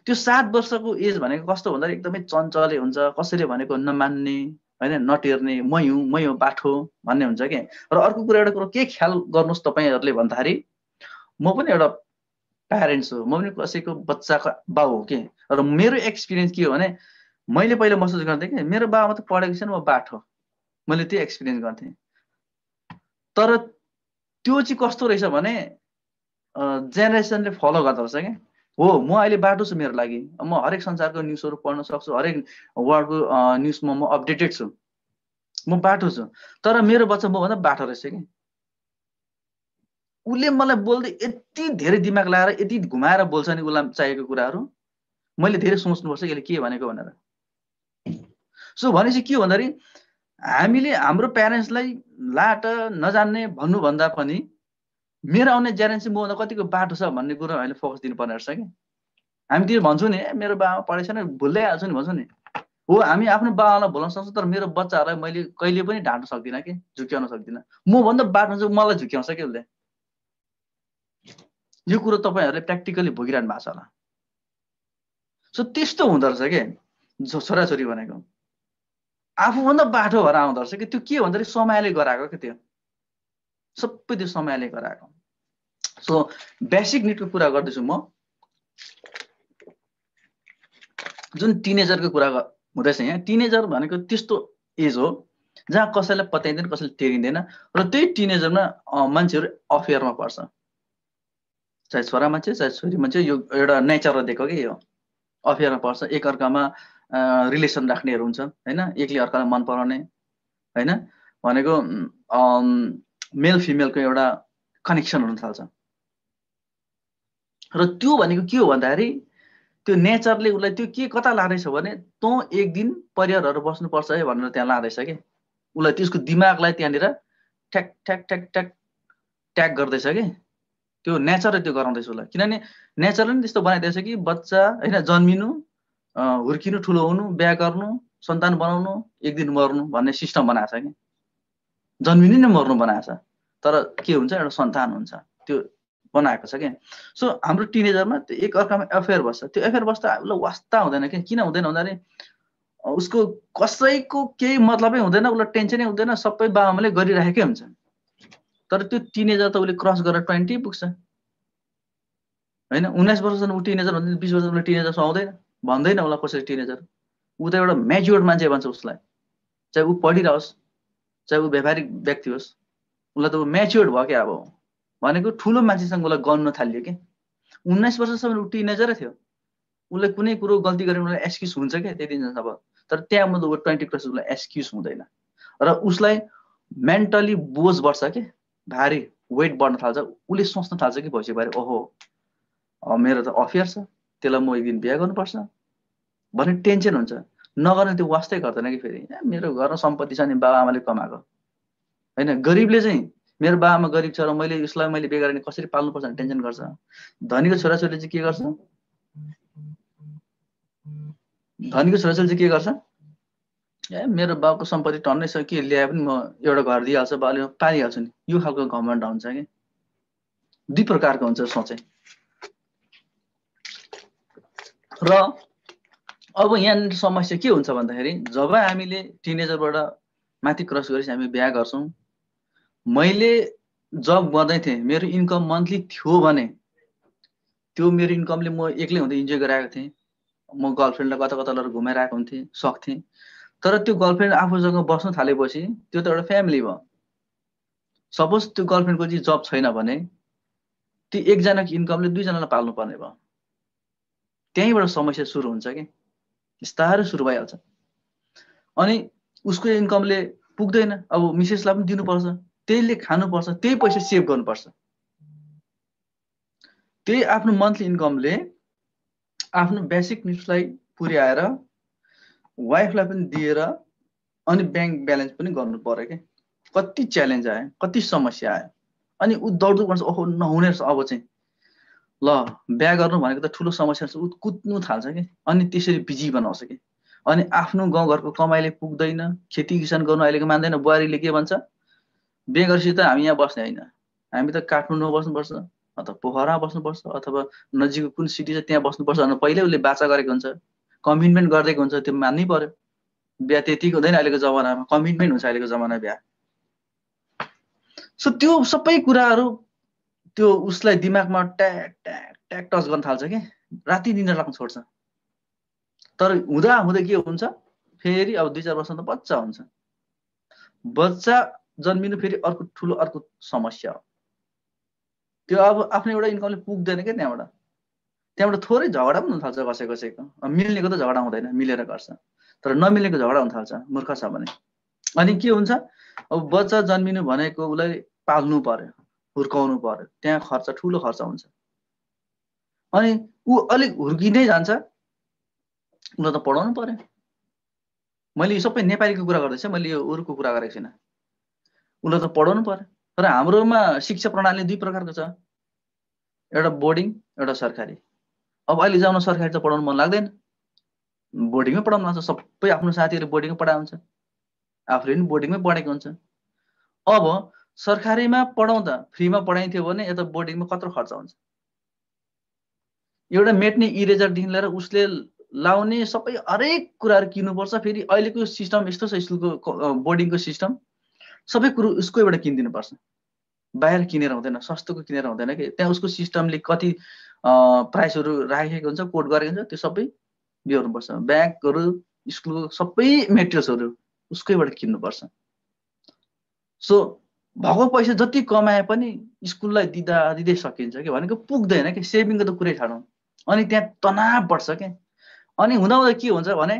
त्यो 7 वर्षको एज भनेको कस्तो भन्दाखेरि एकदमै चञ्चले हुन्छ, कसैले भनेको नमान्ने होइन, नटेर्ने, मै हो बाठो भन्ने हुन्छ क्या। र अर्को कुरा, एउटा कुरो के ख्याल गर्नुहोस् तपाईँहरूले भन्दाखेरि, म पनि एउटा प्यारेन्ट्स हो, म पनि कसैको बच्चाको बाउ हो कि। र मेरो एक्सपिरियन्स के हो भने, मैले पहिला महसुस गर्थेँ कि मेरो बाबामा त पढेको छैन, म बाठो, मैले त्यो एक्सपिरियन्स गर्थेँ। तर त्यो चाहिँ कस्तो रहेछ भने जेनेरेसनले फलो गर्दो रहेछ क्या। हो, म अहिले बाटो छु, मेरो लागि म हरेक संसारको न्युजहरू पढ्न सक्छु, हरेक वर्ल्डको न्युजमा म अपडेटेड छु, म बाटो छु। तर मेरो बच्चा मभन्दा बाटो रहेछ कि। उसले मलाई बोल्दै यति धेरै दिमाग लगाएर यति घुमाएर बोल्छ नि, उसलाई चाहिएको कुराहरू मैले धेरै सोच्नुपर्छ यसले के भनेको भनेर। सो भनेपछि के हो भन्दाखेरि, हामीले हाम्रो प्यारेन्ट्सलाई लाट नजान्ने भन्नुभन्दा पनि मेरो आउने जेनेरेसन मभन्दा कतिको बाटो छ भन्ने कुरा हामीले फोकस दिनुपर्ने रहेछ कि। हामी त्यो भन्छौँ नि, मेरो बाबा पढेको छैन, भुल्दै हाल्छु नि भन्छौँ नि। हो, हामी आफ्नो बाबालाई भुल्न सक्छौँ, तर मेरो बच्चाहरूलाई मैले कहिले पनि ढाँट्न सक्दिनँ कि, झुक्याउन सक्दिनँ। मभन्दा बाटो चाहिँ मलाई झुक्याउँछ कि उसले। यो कुरो तपाईँहरूले प्र्याक्टिकली भोगिरहनु भएको छ होला। सो त्यस्तो हुँदो रहेछ कि छोराछोरी भनेको आफूभन्दा बाटो भएर आउँदो रहेछ कि। त्यो के भन्दाखेरि समयले गराएको कि, त्यो सबै त्यो समयले गराएको। सो बेसिक निडको कुरा गर्दैछु म। जुन टिनेजरको कुरा हुँदैछ यहाँ, टिनेजर भनेको त्यस्तो एज हो जहाँ कसैलाई पत्याइँदैन, कसैले टेरिँदैन। र त्यही टिनेजरमा मान्छेहरू अफेयरमा पर्छ, चाहे छोरा मान्छे चाहे छोरी मान्छे। यो एउटा नेचर दिएको कि, यो अफेयरमा पर्छ, एकअर्कामा रिलेसन राख्नेहरू हुन्छ होइन, एकले अर्कालाई मन पराउने होइन, भनेको मेल फिमेलको एउटा कनेक्सन हुन थाल्छ। र त्यो भनेको के हो भन्दाखेरि, त्यो नेचरले उसलाई त्यो के कता लाँदैछ भने, तँ एक दिन परिवारहरू बस्नुपर्छ है भनेर त्यहाँ लाँदैछ कि। उसलाई त्यसको दिमागलाई त्यहाँनिर ठ्याक ठ्याक ठ्याक ठ्याक ट्याग गर्दैछ कि। त्यो नेचरले त्यो गराउँदैछ उसलाई, किनभने नेचरले नि त्यस्तो बनाइदिएछ कि बच्चा होइन, जन्मिनु, हुर्किनु, ठुलो हुनु, बिहा गर्नु, सन्तान बनाउनु, एक दिन मर्नु भन्ने सिस्टम बनाएको छ कि। जन्मिनु नै मर्नु बनाएको छ, तर के हुन्छ, एउटा सन्तान हुन्छ, त्यो बनाएको छ क्या। सो हाम्रो टिनेजरमा त्यो एक अर्कामा एफेयर बस्छ। त्यो एफेयर बस्दा उसलाई वास्ता हुँदैन कि। किन हुँदैन भन्दाखेरि उसको कसैको केही मतलबै हुँदैन, उसलाई टेन्सनै हुँदैन, सबै बाबाआमाले गरिराखेकै हुन्छ। तर त्यो टिनेजर त उसले क्रस गरेर 20 पुग्छ होइन। 19 वर्षसम्म ऊ टिनेजर भन्छ, 20 वर्षसम्म टिनेजर सुहाउँदैन, भन्दैन उसलाई कसरी टिनेजर। ऊ त एउटा म्याच्योर्ड मान्छे भन्छ उसलाई, चाहे ऊ पढिरहोस् चाहे ऊ व्यावहारिक व्यक्ति होस्, उसलाई त ऊ म्याच्योर्ड भयो क्या। अब भनेको ठुलो मान्छेसँग उसलाई गन्न थालियो कि 19 वर्षसम्म ऊ टिनेजरै थियो, उसले कुनै कुरो गल्ती गरेर उसलाई एक्सक्युज हुन्छ क्या त्यति दिनसम्म। तर त्यहाँ मतलब ऊ 20 क्रस उसलाई एक्सक्युज हुँदैन र उसलाई मेन्टली बोझ बढ्छ कि, भारी वेट बढ्न थाल्छ। उसले सोच्न थाल्छ कि भोलि बारे ओहो मेरो त अफेयर छ, त्यसलाई म एक दिन बिहा गर्नुपर्छ भन्ने टेन्सन हुन्छ। नगर्ने त्यो वास्तै गर्दैन कि फेरि मेरो घरमा सम्पत्ति छ नि बाबाआमाले कमाएको होइन। गरिबले चाहिँ मेरो बाबाआमा गरिब छ र मैले उसलाई मैले बिहा गरेर कसरी पाल्नुपर्छ भन्ने टेन्सन गर्छ। धनीको छोराछोरीले चाहिँ के गर्छ, धनीको छोराछोरीले चाहिँ के गर्छ, ए मेरो बाबुको सम्पत्ति टन्नै छ के ल्याए पनि म एउटा घर दिइहाल्छु, बाबुले पालिहाल्छु नि, यो खालको घमण्ड हुन्छ कि। दुई प्रकारको हुन्छ सोचाइ। र अब यहाँ समस्या के हुन्छ भन्दाखेरि जब हामीले टिनेजरबाट माथि क्रस गरेपछि हामी बिहा गर्छौँ, मैले जब गर्दै थिएँ मेरो इन्कम मन्थली थियो भने त्यो मेरो इन्कमले म एक्लै हुँदै इन्जोय गरिरहेको थिएँ, म गर्लफ्रेन्डलाई कता कता लगेर घुमाइरहेको हुन्थेँ, सक्थेँ। तर त्यो गर्लफ्रेन्ड आफूसँग बस्न थालेपछि त्यो त एउटा फ्यामिली भयो। सपोज त्यो गर्लफ्रेन्डको चाहिँ जब छैन भने त्यो एकजनाको इन्कमले दुईजनालाई पाल्नु पर्ने भयो। त्यहीँबाट समस्या सुरु हुन्छ कि, बिस्तारै सुरु भइहाल्छ। अनि उसको इन्कमले पुग्दैन, अब मिसेसलाई पनि दिनुपर्छ, त्यहीले खानुपर्छ, त्यही पैसा सेभ गर्नुपर्छ। त्यही आफ्नो मन्थली इन्कमले आफ्नो बेसिक निड्सलाई पुर्याएर वाइफलाई पनि दिएर अनि ब्याङ्क ब्यालेन्स पनि गर्नु पर्यो कि। कति च्यालेन्ज आयो, कति समस्या आयो। अनि ऊ दौडदौड गर्छ, ओहो नहुने रहेछ अब चाहिँ ल बिहा गर्नु भनेको त ठुलो समस्या छ, ऊ कुद्नु थाल्छ कि। अनि त्यसरी बिजी बनाउँछ कि। अनि आफ्नो गाउँघरको कमाइले पुग्दैन, खेती किसान गर्नु अहिलेको मान्दैन। बुहारीले के भन्छ, बिहे गरेपछि त हामी यहाँ बस्ने होइन, हामी त काठमाडौँमा बस्नुपर्छ अथवा पोखरामा बस्नुपर्छ अथवा नजिकको कुन सिटी छ त्यहाँ बस्नुपर्छ भनेर पहिल्यै उसले बाचा गरेको हुन्छ, कमिटमेन्ट गरिदिएको हुन्छ, त्यो मान्नै पर्यो। बिहा त्यतिको हुँदैन अहिलेको जमानामा, कमिटमेन्ट हुन्छ अहिलेको जमानामा बिहा। सो त्यो सबै कुराहरू त्यो उसलाई दिमागमा ट्याक ट्याक ट्याक टच गर्न थाल्छ कि राति दिन लाग्न छोड्छ। तर हुँदा हुँदै के हुन्छ फेरि अब 2-4 वर्षमा त बच्चा हुन्छ। बच्चा जन्मिनु फेरि अर्को ठुलो अर्को समस्या हो। त्यो अब आफ्नो एउटा इन्कमले पुग्दैन क्या। त्यहाँबाट थोरै झगडा पनि हुन थाल्छ कसैको। मिल्नेको त झगडा हुँदैन, मिलेर गर्छ, तर नमिलेको झगडा हुन थाल्छ मूर्ख छ भने। अनि के हुन्छ, अब बच्चा जन्मिनु भनेको उसलाई पाल्नु पर्यो, हुर्काउनु पर्यो, त्यहाँ खर्च ठुलो खर्च हुन्छ। अनि ऊ अलिक हुर्किँदै जान्छ, उसलाई त पढाउनु पर्यो। मैले यो सबै नेपालीको कुरा गर्दैछु, मैले यो अरूको कुरा गरेको छैन। उसलाई त पढाउनु पर्यो। तर हाम्रोमा शिक्षा प्रणाली दुई प्रकारको छ, एउटा बोर्डिङ एउटा सरकारी। अब अहिले जाउन सरकारी त पढाउनु मन लाग्दैन, बोर्डिङमै पढाउनु लाग्छ। सबै आफ्नो साथीहरू बोर्डिङमै पढाएको हुन्छ, आफूले पनि बोर्डिङमै पढेको हुन्छ। अब सरकारीमा पढाउँदा फ्रीमा पढाइन्थ्यो भने यता बोर्डिङमा कत्रो खर्च हुन्छ। एउटा मेट्ने इरेजरदेखि लिएर उसले लाउने सबै हरेक कुराहरू किन्नुपर्छ। फेरि अहिलेको सिस्टम यस्तो छ, स्कुलको बोर्डिङको सिस्टम सबै कुरो उसकोबाट किनिदिनुपर्छ, बाहिर किनेर हुँदैन, सस्तोको किनेर हुँदैन कि। त्यहाँ उसको सिस्टमले कति प्राइसहरू राखेको हुन्छ, कोड गरेको हुन्छ, त्यो सबै बिहोर्नुपर्छ। ब्यागहरू स्कुलको सबै मेटेरियल्सहरू उसकैबाट किन्नुपर्छ। सो भएको पैसा जति कमाए पनि स्कुललाई दिँदै सकिन्छ कि, भनेको पुग्दैन कि, सेभिङको त कुरै छाडौँ। अनि त्यहाँ तनाव बढ्छ क्या। अनि हुँदा के हुन्छ भने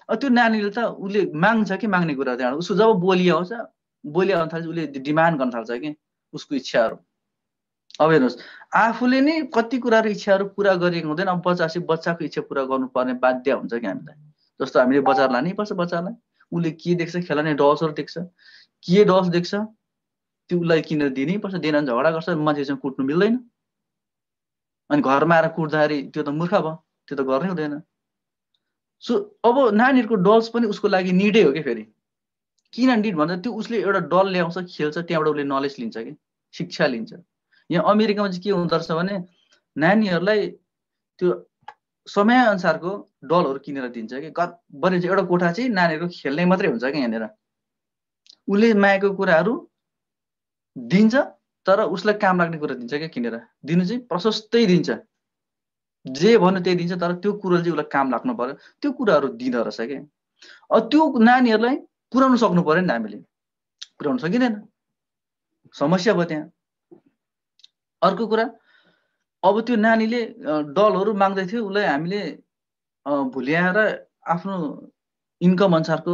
त्यो नानीले त उसले माग्छ कि माग्ने कुरा त्यहाँबाट उसको जब बोली आउँछ, बोली आउन थाल्छ, उसले डिमान्ड गर्न थाल्छ कि उसको इच्छाहरू। अब हेर्नुहोस्, आफूले नै कति कुराहरू इच्छाहरू पुरा गरेको हुँदैन, अब बच्चाको इच्छा पुरा गर्नुपर्ने बाध्य हुन्छ कि हामीलाई। जस्तो हामीले बजार लानै पर्छ बच्चालाई, उसले के देख्छ, खेलाउने डल्सहरू देख्छ, के डल्स देख्छ त्यो उसलाई किनेर दिनै पर्छ। दिएन भने झगडा गर्छ, मान्छेसँग कुट्नु मिल्दैन। अनि घरमा आएर कुट्दाखेरि त्यो त मूर्ख भयो, त्यो त गर्नै हुँदैन। सो अब नानीहरूको डल्स पनि उसको लागि निडै हो कि। फेरि किन निड भन्दा त्यो उसले एउटा डल ल्याउँछ, खेल्छ, त्यहाँबाट उसले नलेज लिन्छ कि, शिक्षा लिन्छ। यहाँ अमेरिकामा चाहिँ के हुँदो रहेछ भने नानीहरूलाई त्यो समय अनुसारको डलहरू किनेर दिन्छ कि बरु चाहिँ एउटा कोठा चाहिँ नानीहरूको खेल्ने मात्रै हुन्छ कि यहाँनिर उसले मागेको कुराहरू दिन्छ तर उसलाई काम लाग्ने कुरा दिन्छ क्या किनेर दिनु चाहिँ प्रशस्तै दिन्छ जे भन्यो त्यही दिन्छ तर त्यो कुरो चाहिँ उसलाई काम लाग्नु पर्यो त्यो कुराहरू दिँदो रहेछ क्या त्यो नानीहरूलाई पुर्याउन सक्नु पर्यो नि हामीले पुर्याउन सकिँदैन समस्या भयो त्यहाँ अर्को कुरा अब त्यो नानीले डलहरू माग्दै थियो उसलाई हामीले भुल्याएर आफ्नो इन्कम अनुसारको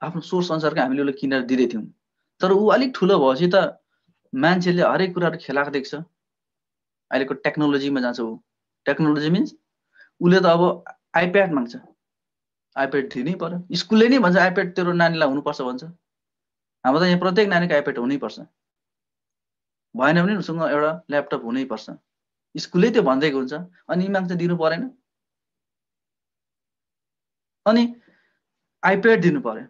आफ्नो सोर्स अनुसारको हामीले उसलाई किनेर दिँदै थियौँ तर ऊ अलिक ठुलो भएपछि त मान्छेले हरेक कुराहरू खेलाएको देख्छ अहिलेको टेक्नोलोजीमा जान्छ ऊ टेक्नोलोजी मिन्स उसले त अब आइप्याड माग्छ आइप्याड दिनै पर्यो स्कुलले नै भन्छ आइप्याड तेरो नानीलाई हुनुपर्छ भन्छ हाम्रो त यहाँ प्रत्येक नानीको आइप्याड हुनैपर्छ भएन भने उसँग एउटा ल्यापटप हुनैपर्छ स्कुलले त्यो भनिदिएको हुन्छ अनि माग्छ दिनु परेन अनि आइप्याड दिनु पर्यो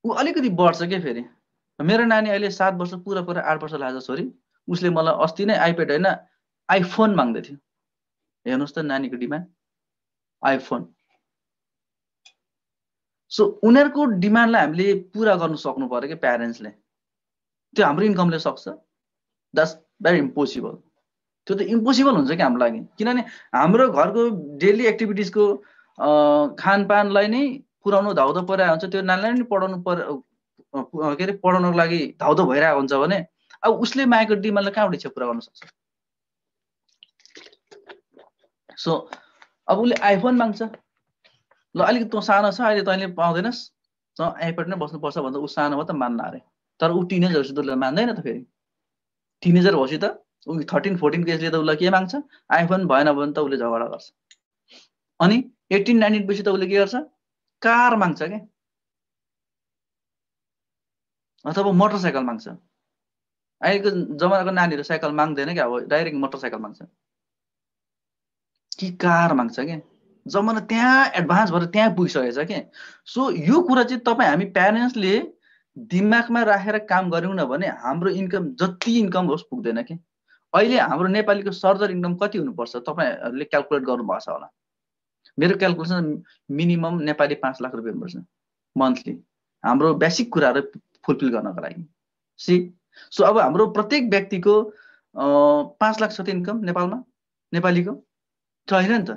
ऊ अलिकति बढ्छ के फेरि मेरो नानी अहिले 7 वर्ष पुरा 8 वर्ष लाग्छ छोरी उसले मलाई अस्ति नै आइप्याड होइन आइफोन माग्दै थियो हेर्नुहोस् त नानीको डिमान्ड आइफोन सो उनीहरूको डिमान्डलाई हामीले पुरा गर्न सक्नु पर्यो कि प्यारेन्ट्सले त्यो हाम्रो इन्कमले सक्छ द्याट्स भेरी इम्पोसिबल त्यो त इम्पोसिबल हुन्छ कि हाम्रो लागि किनभने हाम्रो घरको डेली एक्टिभिटिजको खानपानलाई नै पुर्याउनु धाउदो परिरहेको हुन्छ त्यो नानीलाई नि पढाउनु पर्यो के अरे पढाउनको लागि धाउदो भइरहेको हुन्छ भने अब उसले मागेको डिमान्डलाई कहाँबाट इच्छा पुरा गर्न सक्छ सो अब उसले आइफोन माग्छ ल अलिक तँ सानो छ अहिले तैँले पाउँदैनस् तँ आइप्याड नै बस्नुपर्छ भन्दा ऊ सानो भयो त मान्न अरे तर ऊ टिनेजरसित उसले मान्दैन त फेरि टिनेजर भएपछि त ऊ 13-14 को एजले त उसलाई के माग्छ आइफोन भएन भने त उसले झगडा गर्छ अनि 18-19 पछि त उसले के गर्छ कार माग्छ के अथवा मोटरसाइकल माग्छ अहिलेको जमानाको नानीहरू साइकल माग्दैन क्या अब डाइरेक्ट मोटरसाइकल माग्छ कि कार माग्छ के जमाना त्यहाँ एडभान्स भएर त्यहाँ पुगिसकेछ के सो यो कुरा चाहिँ तपाईँ हामी प्यारेन्ट्सले दिमागमा राखेर काम गऱ्यौँ न भने हाम्रो इन्कम जति इन्कम होस् पुग्दैन के अहिले हाम्रो नेपालीको सर्दर इन्कम कति हुनुपर्छ तपाईँहरूले क्यालकुलेट गर्नुभएको छ होला मेरो क्यालकुलेसन मिनिमम नेपाली 5 लाख रुपियाँ हुनुपर्छ मन्थली हाम्रो बेसिक कुराहरू फुलफिल गर्नको लागि सी सो अब हाम्रो प्रत्येक व्यक्तिको 5 लाख छ त इन्कम नेपालमा नेपालीको छैन नि त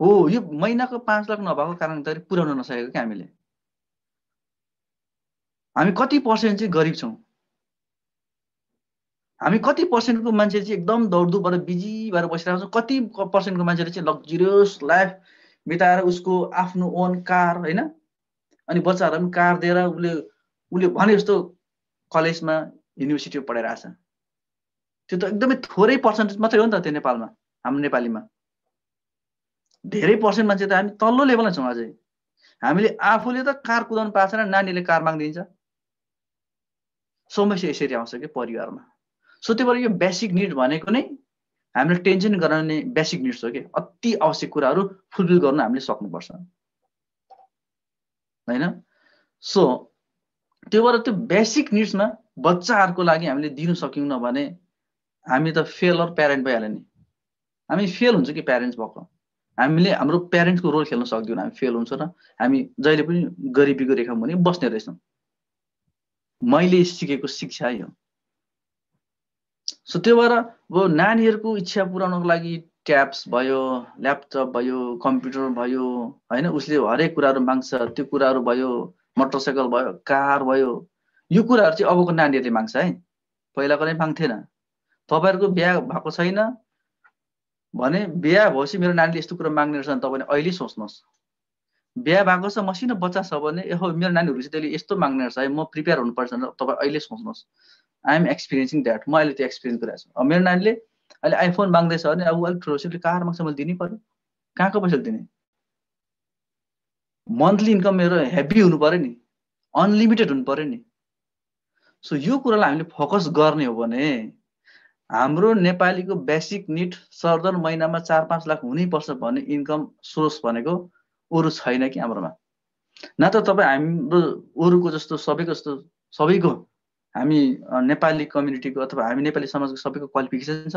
हो यो महिनाको 5 लाख नभएको कारण त पुर्याउन नसकेको क्या हामी कति पर्सेन्ट चाहिँ गरिब छौँ हामी कति पर्सेन्टको मान्छे चाहिँ एकदम दौडधुप भएर बिजी भएर बसिरहेको छौँ कति पर्सेन्टको मान्छेले चाहिँ लग्जरियस लाइफ बिताएर उसको आफ्नो ओन कार होइन अनि बच्चाहरूलाई पनि कार दिएर उसले भने जस्तो कलेजमा युनिभर्सिटीमा पढाइरहेछ त्यो त एकदमै थोरै पर्सेन्टेज मात्रै हो नि त त्यो नेपालमा हाम्रो नेपालीमा धेरै पर्सेन्ट मान्छे त हामी तल्लो लेभलमा छौँ अझै हामीले आफूले त कार कुदाउनु पाएको छैन नानीले कार मागिदिन्छ समस्या यसरी आउँछ कि परिवारमा सो त्यही भएर यो बेसिक निड भनेको नै हामीले टेन्सन गराउने बेसिक निड्स हो कि अति आवश्यक कुराहरू फुलफिल गर्न हामीले सक्नुपर्छ होइन सो त्यो भएर त्यो बेसिक निड्समा बच्चाहरूको लागि हामीले दिन सक्यौँ भने हामी त फेलर प्यारेन्ट भइहाल्यो नि हामी फेल हुन्छ कि प्यारेन्ट्स भएको हामीले हाम्रो प्यारेन्ट्सको रोल खेल्न सक्दैनौँ हामी फेल हुन्छ र हामी जहिले पनि गरिबीको रेखा मुनि बस्ने रहेछौँ मैले सिकेको शिक्षा यो सो त्यो भएर अब नानीहरूको इच्छा पुर्याउनको लागि ट्याब्स भयो ल्यापटप भयो कम्प्युटर भयो होइन उसले हरेक कुराहरू माग्छ त्यो कुराहरू भयो मोटरसाइकल भयो कार भयो यो कुराहरू चाहिँ अबको नानीहरूले माग्छ है पहिलाको नै माग्थेन तपाईँहरूको बिहा भएको छैन भने बिहा भएपछि मेरो नानीले यस्तो कुरा माग्ने रहेछ भने तपाईँले अहिले सोच्नुहोस् बिहा भएको छ मसिनो बच्चा छ भने यो मेरो नानीहरू चाहिँ त्यसले यस्तो माग्ने रहेछ है म प्रिपेयर हुनुपर्छ भने तपाईँ अहिले सोच्नुहोस् आई एम एक्सपिरियन्सिङ द्याट म अहिले त्यो एक्सपिरियन्स गरिरहेको छु अब मेरो नानीले अहिले आइफोन माग्दैछ भने अब अलिक ठुलो उसले कार माग्छ मैले दिनै पर्यो कहाँको पैसाले दिने मन्थली इन्कम मेरो हेभी हुनु पर्यो नि अनलिमिटेड हुनु पर्यो नि सो यो कुरालाई हामीले फोकस गर्ने हो भने हाम्रो नेपालीको बेसिक निड सर्दर महिनामा 4-5 लाख हुनैपर्छ भन्ने इन्कम सोर्स भनेको अरू छैन कि हाम्रोमा न त तपाईँ हाम्रो अरूको जस्तो सबैको हामी नेपाली कम्युनिटीको अथवा हामी नेपाली समाजको सबैको क्वालिफिकेसन छ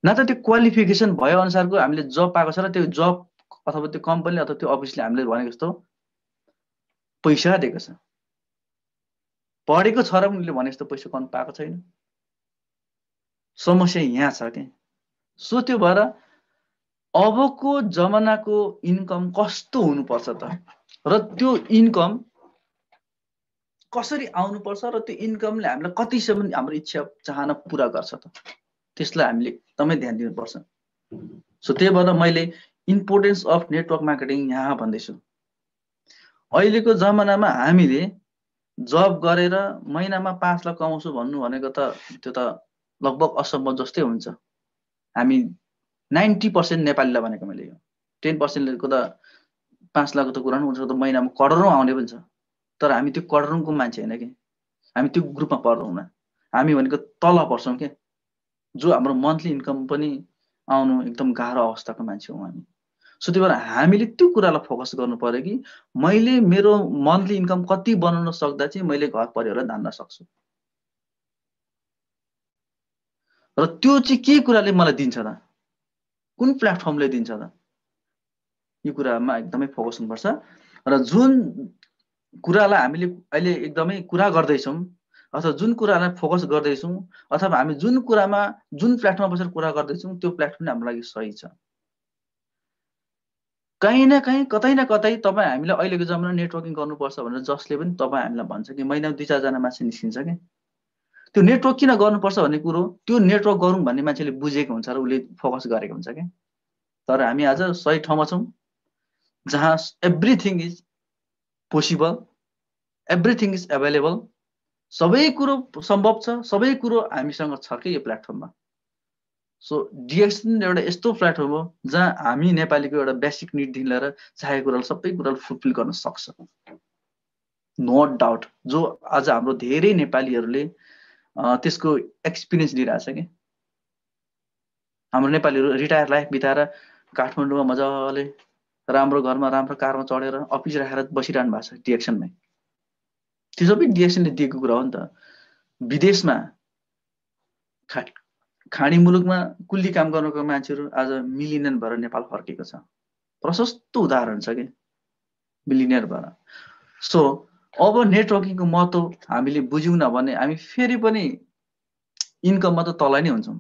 न त त्यो क्वालिफिकेसन भए अनुसारको हामीले जब पाएको छ र त्यो जब अथवा त्यो कम्पनीले अथवा त्यो अफिसले हामीले भनेको जस्तो पैसा दिएको छ, पढेको छ र उनीहरूले भने जस्तो पैसा कम पाएको छैन। समस्या यहाँ छ के। सो त्यो भएर अबको जमानाको इन्कम कस्तो हुनुपर्छ त, र त्यो इन्कम कसरी आउनुपर्छ, र त्यो इन्कमले हामीलाई कतिसम्म हाम्रो इच्छा चाहना पुरा गर्छ त, त्यसलाई हामीले एकदमै ध्यान दिनुपर्छ। सो त्यही भएर मैले इम्पोर्टेन्स अफ नेटवर्क मार्केटिङ यहाँ भन्दैछु। अहिलेको जमानामा हामीले जब गरेर महिनामा 5 लाख कमाउँछु भन्नु भनेको त त्यो त लगभग असम्भव जस्तै हुन्छ। हामी 90% नेपालीलाई भनेको मैले, यो 10%को त 5 लाखको त कुरा हुन्छ, त महिनामा करोडौँ आउने पनि छ। तर हामी त्यो करोडौँको मान्छे होइन कि, हामी त्यो ग्रुपमा पर्दैनौँ। हामी भनेको तल पर्छौँ के, जो हाम्रो मन्थली इन्कम पनि आउनु एकदम गाह्रो अवस्थाको मान्छे हौँ हामी। सो त्यही भएर हामीले त्यो कुरालाई फोकस गर्नु पर्यो कि मैले मेरो मन्थली इन्कम कति बनाउन सक्दा चाहिँ मैले घर परिवारलाई धान्न सक्छु, र त्यो चाहिँ के कुराले मलाई दिन्छ त, कुन प्लेटफर्मले दिन्छ त, यो कुरामा एकदमै फोकस हुनुपर्छ। र जुन कुरालाई हामीले अहिले एकदमै कुरा गर्दैछौँ अथवा जुन कुरालाई फोकस गर्दैछौँ अथवा हामी जुन कुरामा जुन प्लेटफर्ममा बसेर कुरा गर्दैछौँ त्यो प्लेटफर्म हाम्रो लागि सही छ। कहीँ न कहीँ कतै न कतै तपाईँ हामीलाई अहिलेको जमाना नेटवर्किङ गर्नुपर्छ भनेर जसले पनि तपाईँ हामीलाई भन्छ कि महिनामा 2-4 जना मान्छे निस्किन्छ कि, त्यो नेटवर्क किन गर्नुपर्छ भन्ने कुरो त्यो नेटवर्क गरौँ भन्ने मान्छेले बुझेको हुन्छ र उसले फोकस गरेको हुन्छ क्या। तर हामी आज सही ठाउँमा छौँ जहाँ everything is possible, everything is available, सबै कुरो सम्भव छ, सबै कुरो हामीसँग छ कि यो प्लेटफर्ममा। सो डिएक्सन एउटा यस्तो प्लेटफर्म हो जहाँ हामी नेपालीको एउटा बेसिक निडदेखि लिएर चाहेको कुरालाई सबै कुरालाई फुलफिल गर्न सक्छ, नो डाउट। जो आज हाम्रो धेरै नेपालीहरूले त्यसको एक्सपिरियन्स लिइरहेछ कि, हाम्रो नेपालीहरू रिटायर लाइफ बिताएर काठमाडौँमा मजाले राम्रो घरमा राम्रो कारमा चढेर अफिस राखेर बसिरहनु भएको छ डिएक्सनमै। त्यो सबै डिएक्सनले दिएको कुरा हो नि त। विदेशमा खाडी मुलुकमा कुल्ली काम गर्नको मान्छेहरू आज मिलियनियर भएर नेपाल फर्केको छ, प्रशस्त उदाहरण छ कि मिलियनियर भएर। सो अब नेटवर्किङको महत्त्व हामीले बुझ्यौँ न भने हामी फेरि पनि इन्कममा त तल नै हुन्छौँ।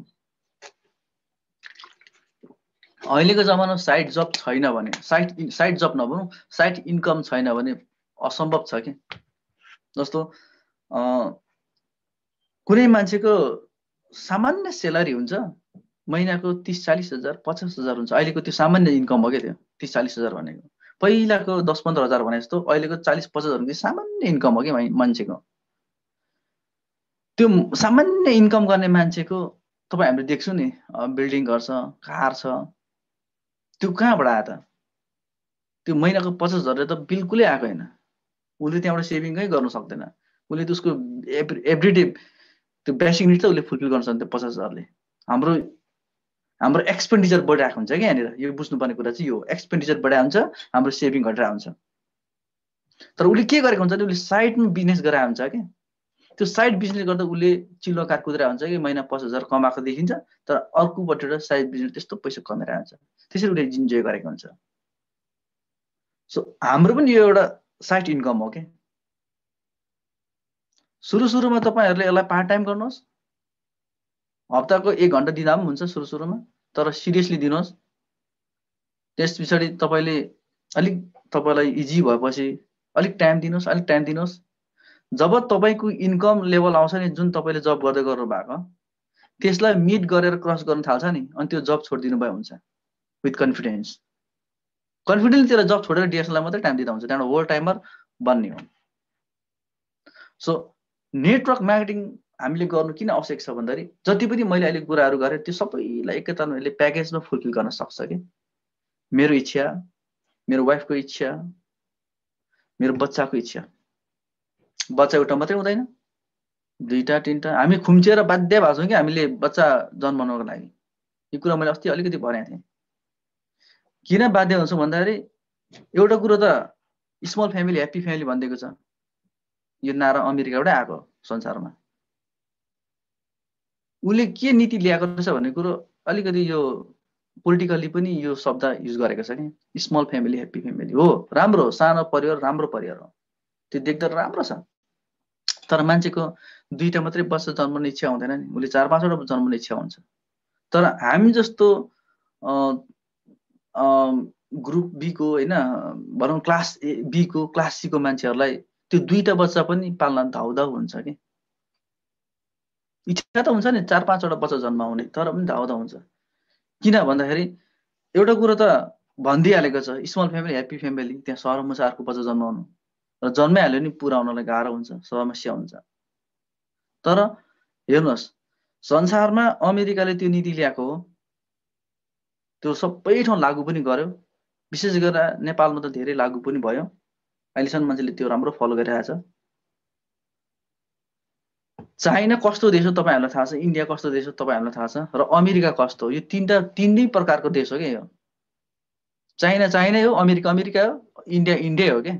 अहिलेको जमानामा साइड जब छैन भने, साइड जब नभनौँ, साइड इन्कम छैन भने असम्भव छ कि। जस्तो कुनै मान्छेको सामान्य सेलरी हुन्छ महिनाको 30-40 हजार 50 हजार हुन्छ, अहिलेको त्यो सामान्य इन्कम हो क्या त्यो 30-40 हजार भनेको। पहिलाको 10-15 हजार भने जस्तो अहिलेको 40-50 हजार सामान्य इन्कम हो कि मान्छेको। त्यो सामान्य इन्कम गर्ने मान्छेको तपाईँ हामीले देख्छौँ नि, बिल्डिङ घर छ, कार छ, त्यो कहाँबाट आयो त? त्यो महिनाको 50 हजारले त बिल्कुलै आएको होइन। उसले त्यहाँबाट सेभिङै गर्न सक्दैन, उसले त्यसको एभ्रिडे त्यो बेसिक निड त उसले फुलफिल गर्न सक्दैन 50 हजारले। हाम्रो एक्सपेन्डिचर बढिरहेको हुन्छ कि यहाँनिर, यो बुझ्नुपर्ने कुरा चाहिँ यो एक्सपेन्डिचर बढाएको हुन्छ, हाम्रो सेभिङ घटेर हुन्छ। तर उसले के गरेको हुन्छ भने उसले साइडमा बिजनेस गराएको हुन्छ कि, त्यो साइड बिजनेस गर्दा उसले चिल्लो काट कुदेर हुन्छ कि महिना 50 हजार कमाएको देखिन्छ, तर अर्कोपट्टि साइड बिजनेस त्यस्तो पैसा कमाइरहेको हुन्छ, त्यसरी उसले इन्जोय गरेको हुन्छ। सो हाम्रो पनि यो एउटा साइड इन्कम हो कि। सुरुमा तपाईँहरूले यसलाई पार्ट टाइम गर्नुहोस्, हप्ताको 1 घन्टा दिँदा पनि हुन्छ सुरुमा, तर सिरियसली दिनुहोस्। त्यस पछाडि तपाईँले अलिक तपाईँलाई इजी भएपछि अलिक टाइम दिनुहोस्। जब तपाईँको इन्कम लेभल आउँछ नि, जुन तपाईँले जब गर्दै गर्नु भएको त्यसलाई मिट गरेर क्रस गर्न थाल्छ नि, अनि त्यो जब छोडिदिनु भए हुन्छ विथ कन्फिडेन्स। कन्फिडेन्सली त्यसलाई जब छोडेर डिएक्सनलाई मात्रै टाइम दिँदा हुन्छ, त्यहाँबाट होल टाइमर बन्ने हो। सो नेटवर्क मार्केटिङ हामीले गर्नु किन आवश्यक छ भन्दाखेरि जति पनि मैले अहिले कुराहरू गरेँ त्यो सबैलाई एकैतालमा यसले प्याकेजमा फुलफिल गर्न सक्छ कि। मेरो इच्छा, मेरो वाइफको इच्छा, मेरो बच्चाको इच्छा, बच्चा एउटा मात्रै हुँदैन, 2-3टा हामी खुम्चिएर बाध्य भएको छौँ कि हामीले बच्चा जन्माउनको लागि। यो कुरा मैले अस्ति अलिकति भनेको थिएँ। किन बाध्य हुन्छौँ भन्दाखेरि एउटा कुरो त स्मल फ्यामिली ह्याप्पी फ्यामिली भनिदिएको छ, यो नारा अमेरिकाबाटै आएको संसारमा। उसले के नीति ल्याएको छ भन्ने कुरो अलिकति यो पोलिटिकली पनि यो शब्द युज गरेको छ कि स्मल फ्यामिली ह्याप्पी फ्यामिली हो, राम्रो सानो परिवार राम्रो परिवार हो, त्यो देख्दा राम्रो छ। तर मान्छेको 2टा मात्रै बच्चा जन्माउने इच्छा हुँदैन नि, उसले 4-5वटा जन्माउने इच्छा हुन्छ। तर हामी जस्तो ग्रुप बी को हैन भनौँ क्लास बी को क्लास सी को मान्छेहरूलाई त्यो 2टा बच्चा पनि पाल्न धाउधाउ हुन्छ कि। इच्छा त हुन्छ नि 4-5वटा बच्चा जन्माउने, तर पनि धाउधाउ हुन्छ। किन भन्दाखेरि एउटा कुरो त भनिदिइहालेको छ स्मल फ्यामिली ह्याप्पी फ्यामिली, त्यहाँ सहरमा 4को बच्चा जन्माउनु र जन्माइहाल्यो नि पुऱ्याउनलाई गाह्रो हुन्छ, समस्या हुन्छ। तर हेर्नुहोस् संसारमा अमेरिकाले त्यो नीति ल्याएको हो, त्यो सबै ठाउँ लागू पनि गर्यो, विशेष गरेर नेपालमा त धेरै लागू पनि भयो। अहिलेसम्म मान्छेले त्यो राम्रो फलो गरिरहेछ। चाइना कस्तो देश हो तपाईँहरूलाई थाहा छ, इन्डिया कस्तो देश हो तपाईँहरूलाई थाहा छ, र अमेरिका कस्तो हो। यो तीनै प्रकारको देश हो क्या यो। चाइना चाइनै हो, अमेरिका अमेरिका हो, इन्डिया इन्डिया हो क्या।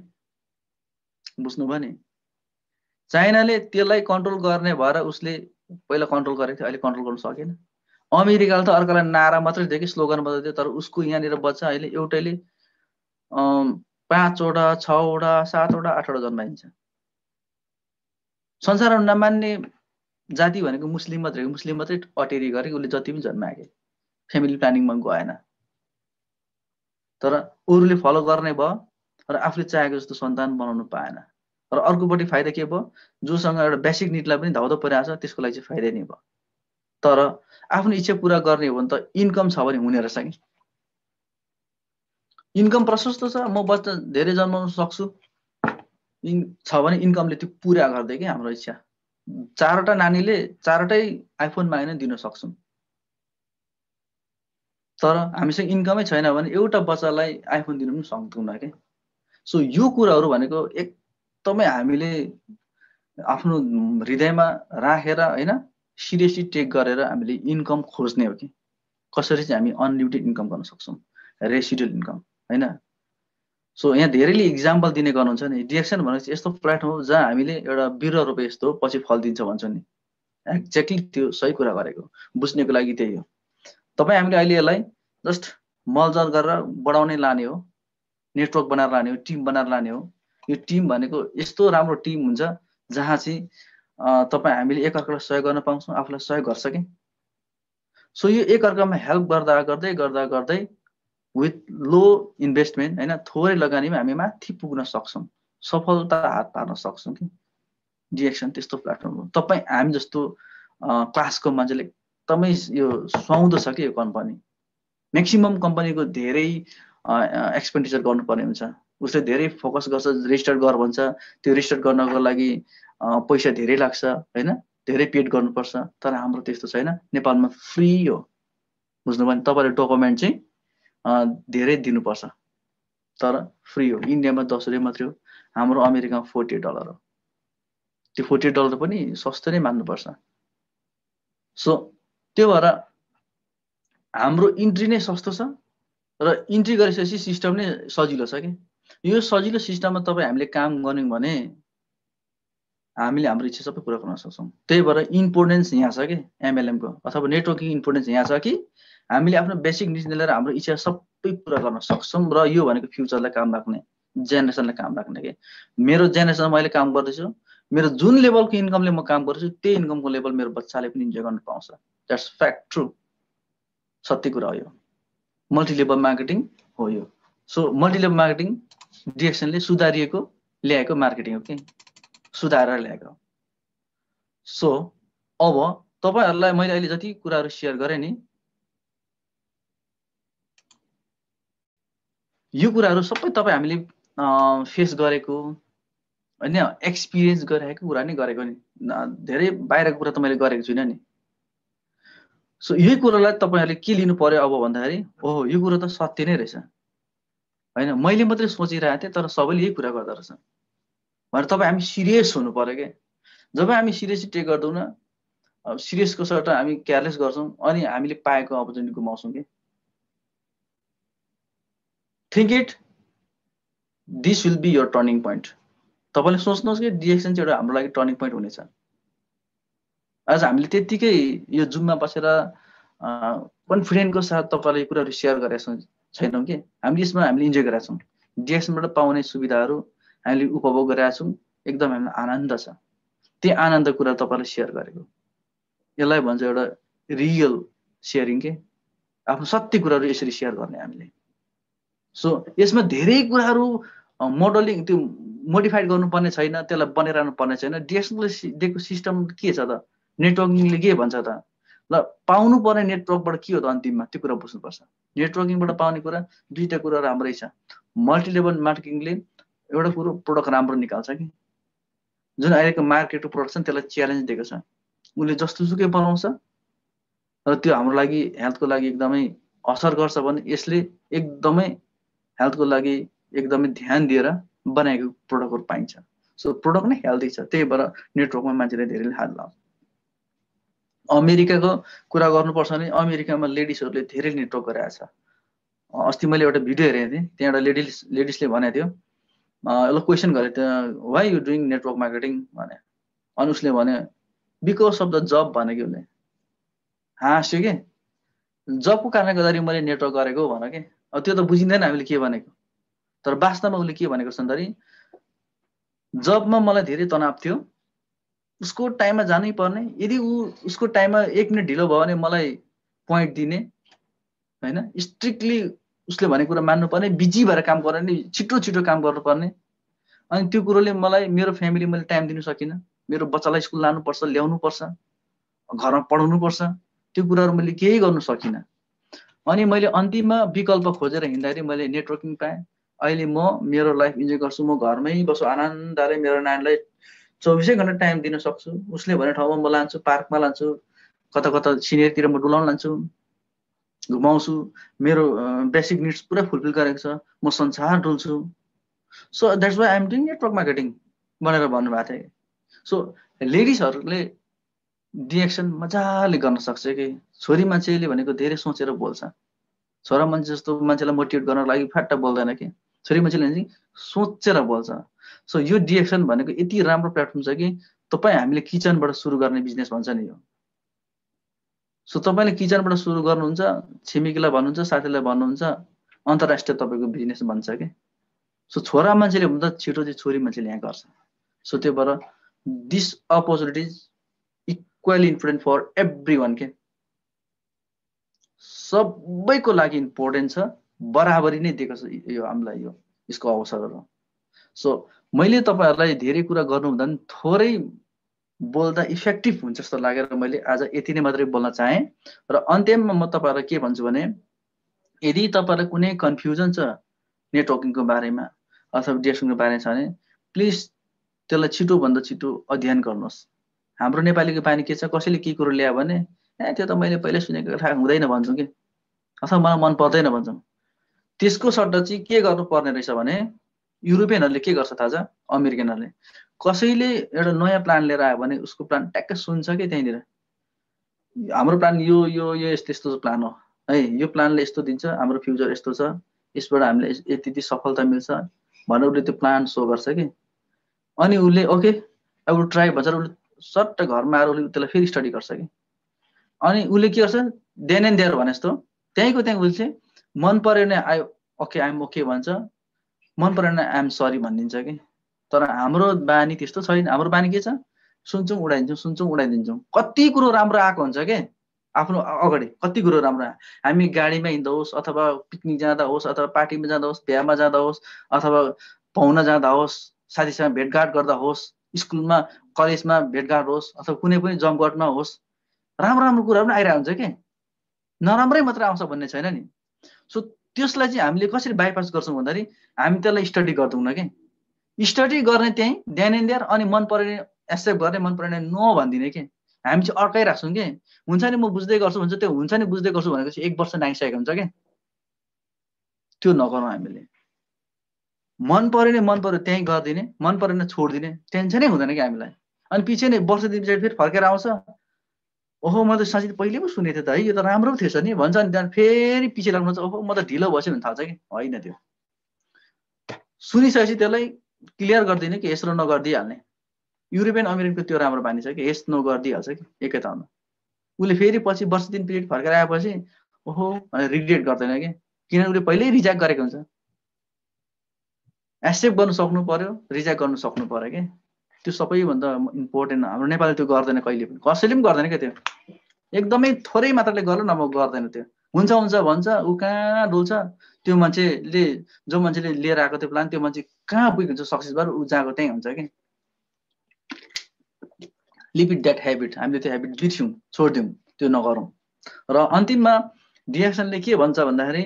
बुझ्नुभयो नि। चाइनाले त्यसलाई कन्ट्रोल गर्ने भएर उसले पहिला कन्ट्रोल गरेको थियो, अहिले कन्ट्रोल गर्न सकेन। अमेरिकाले त अर्कालाई नारा मात्रै दियो कि स्लोगन मात्रै दियो, तर उसको यहाँनिर बच्चा अहिले एउटैले 5वटा 6वटा 7वटा 8वटा जन्माइन्छ। संसारमा नमान्ने जाति भनेको मुस्लिम मात्रै हो, मुस्लिम मात्रै अटेरी गरे उसले जति पनि जन्माए कि फ्यामिली प्लानिङमा गएन। तर अरूले फलो गर्ने भयो र आफूले चाहेको जस्तो सन्तान बनाउनु पाएन। र अर्कोपट्टि फाइदा के भयो, जोसँग एउटा बेसिक निडलाई पनि धाउधौ परिरहेको छ त्यसको लागि चाहिँ फाइदा नै भयो। तर आफ्नो इच्छा पुरा गर्ने हो भने त इन्कम छ भने हुने रहेछ कि। इन्कम प्रशस्त छ, म बच्चा धेरै जन्माउन सक्छु छ भने इन्कमले त्यो पुरा गर्दै कि हाम्रो इच्छा। 4वटा नानीले 4वटै आइफोन मागेर दिन सक्छौँ, तर हामीसँग इन्कमै छैन भने एउटा बच्चालाई आइफोन दिन पनि सक्दैनौँ के। सो यो कुराहरू भनेको एकदमै हामीले आफ्नो हृदयमा राखेर हैन सिरियसली टेक गरेर हामीले इन्कम खोज्ने हो कि कसरी चाहिँ हामी अनलिमिटेड इन्कम गर्न सक्छौँ, रेसिडुअल इन्कम हैन। सो यहाँ धेरैले इक्जाम्पल दिने गर्नुहुन्छ नि, डिएक्सन भनेपछि यस्तो प्लेटफर्म हो जहाँ हामीले एउटा बिरुवा रोपे यस्तो पछि फल दिन्छ भन्छ नि, एक्ज्याक्टली त्यो सही कुरा गरेको। बुझ्नेको लागि त्यही हो। तपाईँ हामीले अहिले यसलाई जस्ट मलजल गरेर बढाउने लाने हो, नेटवर्क बनाएर लाने हो, टिम बनाएर लाने हो। यो टिम भनेको यस्तो राम्रो टिम हुन्छ जहाँ चाहिँ तपाईँ हामीले एकअर्कालाई सहयोग गर्न पाउँछौँ, आफूलाई सहयोग गर्छ कि। सो यो एकअर्कामा हेल्प गर्दा गर्दै गर्दा गर्दै विथ लो इन्भेस्टमेन्ट हैन थोरै लगानीमा हामी माथि पुग्न सक्छौँ, सफलता हात पार्न सक्छौँ कि। डिएक्सन त्यस्तो प्लेटफर्म हो। तपाईँ हामी जस्तो क्लासको मान्छेले एकदमै यो सुहाउँदो छ कि यो कम्पनी। म्याक्सिमम कम्पनीको धेरै एक्सपेन्डिचर गर्नुपर्ने हुन्छ, उसले धेरै फोकस गर्छ, रेजिस्टर गर भन्छ, त्यो रेजिस्टर गर्नको लागि पैसा धेरै लाग्छ हैन, धेरै पेड गर्नुपर्छ। तर हाम्रो त्यस्तो छैन, नेपालमा फ्री हो। बुझ्नुभयो नि, तपाईँले डकुमेन्ट चाहिँ धेरै दिनुपर्छ तर फ्री हो। इन्डियामा $10 मात्रै हो, हाम्रो अमेरिकामा $40 हो। त्यो $40 पनि सस्तो नै मान्नुपर्छ। सो त्यो भएर हाम्रो इन्ट्री नै सस्तो छ र इन्ट्री गरिसकेपछि सिस्टम नै सजिलो छ कि। यो सजिलो सिस्टममा तपाईँ हामीले काम गर्यौँ भने हामीले हाम्रो इच्छा सबै पुरा गर्न सक्छौँ। त्यही भएर इम्पोर्टेन्स यहाँ छ कि एमएलएमको अथवा नेटवर्किङ इम्पोर्टेन्स यहाँ छ कि हामीले आफ्नो बेसिक निड लिएर हाम्रो इच्छा सबै पुरा गर्न सक्छौँ। र यो भनेको फ्युचरलाई काम लाग्ने, जेनेरेसनलाई काम लाग्ने के। मेरो जेनेरेसनमा मैले काम गर्दैछु, मेरो जुन लेभलको इन्कमले म काम गर्छु त्यही इन्कमको लेभल मेरो बच्चाले पनि इन्जोय गर्न पाउँछ। द्याट्स फ्याक्ट, ट्रु, सत्य कुरा हो यो। मल्टिलेभल मार्केटिङ हो यो। सो मल्टिलेभल मार्केटिङ डिएक्सनले सुधारिएको ल्याएको मार्केटिङ हो कि, सुधारेर ल्याएको। सो अब तपाईहरुलाई मैले अहिले जति कुराहरु शेयर गरे नि, यो कुराहरु सबै तपाई हामीले फेस गरेको हैन, एक्सपीरियन्स गरेको कुरा नै गरेको नि, धेरै बाहिरको कुरा त मैले गरेको छैन नि। सो यही कुरालाई तपाईहरुले के लिनु पर्यो अब भन्दाखेरि, ओहो यो कुरा त सत्य नै रहेछ हैन, मैले मात्रै सोचिरहेको थिएँ तर सबैले यही कुरा गर्दा रहेछ भनेर तपाई हामी सिरियस हुनु पर्यो के। जब हामी सिरियसली टेक गर्दैनौं न, सिरियसको सट्टा हामी केयरलेस गर्छौं अनि हामीले पाएको अपर्चुनिटी गुमाउँछौं के। Think it, this will be your turning point. तपाईले सोच्नुहोस् कि डिएक्सन चाहिँ एउटा हाम्रो लागि टर्निङ पोइन्ट हुनेछ। आज हामीले त्यतिकै यो जुममा बसेर कन्फिडेन्टको साथ तपाईँले कुराहरू सेयर गरेका छैनौँ कि हामीले यसमा हामीले इन्जोय गरेका छौँ। डिएक्सनबाट पाउने सुविधाहरू हामीले उपभोग गरेका छौँ, एकदम हामीलाई आनन्द छ। त्यही आनन्द कुरा तपाईँले सेयर गरेको, यसलाई भन्छ एउटा रियल सेयरिङ के, आफ्नो सत्य कुराहरू यसरी सेयर गर्ने हामीले। सो यसमा धेरै कुराहरू मोडलिङ त्यो मोडिफाइड गर्नुपर्ने छैन, त्यसलाई बनाइरहनु पर्ने छैन। डिएक्सनले दिएको सिस्टम के छ त, नेटवर्किङले के भन्छ त, ल पाउनु पर्ने नेटवर्कबाट के हो त, अन्तिममा त्यो कुरा बुझ्नुपर्छ। नेटवर्किङबाट पाउने कुरा दुईवटा कुरा राम्रै छ। मल्टिलेभल मार्केटिङले एउटा कुरो प्रोडक्ट राम्रो निकाल्छ कि, जुन अहिलेको मार्केटको प्रोडक्ट छ त्यसलाई च्यालेन्ज दिएको छ, उसले जस्तो सुकै बनाउँछ र त्यो हाम्रो लागि हेल्थको लागि एकदमै असर गर्छ भने यसले एकदमै हेल्थको लागि एकदमै ध्यान दिएर बनाएको प्रोडक्टहरू पाइन्छ। सो प्रोडक्ट नै हेल्दी छ, त्यही भएर नेटवर्कमा मान्छेले धेरै हात लाउँछ। अमेरिकाको कुरा गर्नुपर्छ भने अमेरिकामा लेडिजहरूले धेरै नेटवर्क गरेको छ। अस्ति मैले एउटा भिडियो हेरेको थिएँ, त्यहाँ एउटा लेडिजले भनेको थियो, ल क्वेसन गरेको थियो, why you doing network marketing भने, अनि उसले भने बिकज अफ द जब भने कि, उसले हाँस्यो कि, जबको कारणले गर्दाखेरि मैले नेटवर्क गरेको भन कि। अब त्यो त बुझिँदैन हामीले के भनेको, तर वास्तवमा उसले के भनेको छ भन्दाखेरि जबमा मलाई धेरै तनाव थियो, उसको टाइममा जानै पर्ने, यदि उसको टाइममा 1 मिनट ढिलो भयो भने मलाई पोइन्ट दिने होइन, स्ट्रिक्टली उसले भनेको कुरा मान्नुपर्ने, बिजी भएर काम गर्ने, छिटो छिटो काम गर्नुपर्ने। अनि त्यो कुरोले मलाई मेरो फ्यामिली मैले टाइम दिन सकिनँ, मेरो बच्चालाई स्कुल लानुपर्छ, ल्याउनुपर्छ, घरमा पढाउनुपर्छ, त्यो कुराहरू मैले केही गर्नु सकिनँ। अनि मैले अन्तिममा विकल्प खोजेर हिँड्दाखेरि मैले नेटवर्किङ पाएँ। अहिले म मेरो लाइफ इन्जोय गर्छु, म घरमै बस्छु आनन्दले, मेरो नानीलाई 24 घन्टा टाइम दिन सक्छु। उसले भने ठाउँमा म लान्छु, पार्कमा लान्छु, कता कता सिनियरतिर म डुलाउन लान्छु, घुमाउँछु, मेरो बेसिक निड्स पुरा फुलफिल गरेको छ, म संसार डुल्छु। So that's why I am doing network marketing भनेर भन्नुभएको थियो। सो लेडिजहरूले डिएक्सन मजाले गर्न सक्छ कि, छोरी मान्छेले भनेको धेरै सोचेर बोल्छ, छोरा मान्छे जस्तो मान्छेलाई मोटिभेट गर्नको लागि फाट्टा बोल्दैन कि, छोरी मान्छेले चाहिँ सोचेर बोल्छ। सो यो डिएक्सन भनेको यति राम्रो प्लेटफर्म छ कि तपाईँ हामीले किचनबाट सुरु गर्ने बिजनेस भन्छ नि यो। सो तपाईँले किचनबाट सुरु गर्नुहुन्छ, छिमेकीलाई भन्नुहुन्छ, साथीलाई भन्नुहुन्छ, अन्तर्राष्ट्रिय तपाईँको बिजनेस भन्छ कि। सो छोरा मान्छेले भन्दा छिटो चाहिँ छोरी मान्छेले यहाँ गर्छ। सो त्यो भएर this opportunities equally important for every one के, सबैको लागि इम्पोर्टेन्ट छ, बराबरी नै दिएको छ यो हामीलाई यो यसको अवसरहरू। सो मैले तपाईँहरूलाई धेरै कुरा गर्नुहुँदा पनि थोरै बोल्दा इफेक्टिभ हुन्छ जस्तो लागेर मैले आज यति नै मात्रै बोल्न चाहेँ। र अन्त्यमा म तपाईँहरूलाई के भन्छु भने, यदि तपाईँलाई कुनै कन्फ्युजन छ नेटवर्किङको बारेमा अथवा डिएक्सनको बारेमा छ भने प्लिज त्यसलाई छिटोभन्दा छिटो अध्ययन गर्नुहोस्। हाम्रो नेपालीको बानी के छ, कसैले के कुरो ल्यायो भने त्यो त मैले पहिल्यै सुनेको थाहा हुँदैन भन्छौँ कि, अथवा मलाई मन पर्दैन भन्छौँ। त्यसको सट्टा चाहिँ के गर्नुपर्ने रहेछ भने, युरोपियनहरूले के गर्छ थाहा छ, अमेरिकनहरूले कसैले एउटा नयाँ प्लान लिएर आयो भने उसको प्लान ट्याक्कै सुन्छ कि त्यहीँनिर, हाम्रो प्लान यो यो यो यस्तो यस्तो प्लान हो है, यो प्लानले यस्तो दिन्छ, हाम्रो फ्युचर यस्तो छ, यसबाट हामीले यति यति सफलता मिल्छ भनेर उसले त्यो प्लान सो गर्छ कि। अनि उसले ओके अब ट्राई भन्छ, उसले सट्ट घरमा आएर उसले त्यसलाई फेरि स्टडी गर्छ कि। अनि उसले के गर्छ, देन एन्ड देयर भने जस्तो त्यहीँको त्यहाँ उसले मन पऱ्यो भने आइएम ओके भन्छ, मन परेन आइएम सरी भनिदिन्छ कि। तर हाम्रो बानी त्यस्तो छैन। हाम्रो बानी के छ, सुन्छौँ उडाइदिन्छौँ, सुन्छौँ उडाइदिन्छौँ। कति कुरो राम्रो आएको हुन्छ के आफ्नो अगाडि, कति कुरो राम्रो। हामी गाडीमा हिँड्दा होस्, अथवा पिकनिक जाँदा होस्, अथवा पार्टीमा जाँदा होस्, बिहामा जाँदा होस्, अथवा पाहुना जाँदा होस्, साथीसँग भेटघाट गर्दा होस्, स्कुलमा कलेजमा भेटघाट होस्, अथवा कुनै पनि जमघटमा होस्, राम्रो राम्रो कुराहरू पनि आइरहेको हुन्छ कि, नराम्रै मात्र आउँछ भन्ने छैन नि। सो त्यसलाई चाहिँ हामीले कसरी बाइपास गर्छौँ भन्दाखेरि हामी त्यसलाई स्टडी गर्दैनौँ कि, स्टडी गर्ने त्यहीँ देन एन्ड देयर, अनि मन परेन एक्सेप्ट गर्ने, मन परेन नो भनिदिने कि। हामी चाहिँ अड्काइराख्छौँ कि, हुन्छ नि म बुझ्दै गर्छु भन्छ, त्यो हुन्छ नि बुझ्दै गर्छु भनेको चाहिँ 1 वर्ष नागिसकेको हुन्छ कि। त्यो नगरौँ हामीले, मन पऱ्यो नि मन पऱ्यो त्यहीँ गरिदिने, मन परेन छोडिदिने, टेन्सनै हुँदैन कि हामीलाई। अनि पछि नै वर्ष दिन पछाडि फेरि फर्केर आउँछ, ओहो म त साँच्चै पहिले पो सुनेको थिएँ त है, यो त राम्रो पो थिएछ नि भन्छ। अनि त्यहाँ फेरि पछि लाग्नुहुन्छ, ओहो म त ढिलो भएछु भने थाल्छ कि। होइन, त्यो सुनिसकेपछि त्यसलाई क्लियर गरिदिने कि यस र नो गरिदिइहाल्ने। युरोपियन अमेरिकनको त्यो राम्रो बानी छ कि यस नो गरिदिइहाल्छ कि एकै तालमा। उसले फेरि पछि वर्ष दिन पिरियड फर्केर आएपछि ओहो भनेर रिग्रेट गर्दैन कि, किनभने उसले पहिल्यै रिजेक्ट गरेको हुन्छ। एक्सेप्ट गर्नु सक्नु पर्यो, रिजेक्ट गर्नु सक्नु पर्यो कि, त्यो सबैभन्दा इम्पोर्टेन्ट। हाम्रो नेपालले त्यो गर्दैन कहिले पनि, कसैले पनि गर्दैन क्या त्यो, एकदमै थोरै मात्राले गर्नु नभए गर्दैन त्यो। हुन्छ हुन्छ भन्छ, ऊ कहाँ डुल्छ, त्यो मान्छेले जो मान्छेले लिएर आएको त्यो प्लान त्यो मान्छे कहाँ पुगेको हुन्छ सक्सेस भएर, ऊ जहाँको त्यहीँ हुन्छ कि। लिभ इट द्याट हेबिट, हामीले त्यो हेबिट बिर्स्यौँ, छोडिदिउँ, त्यो नगरौँ। र अन्तिममा डिएक्सनले के भन्छ भन्दाखेरि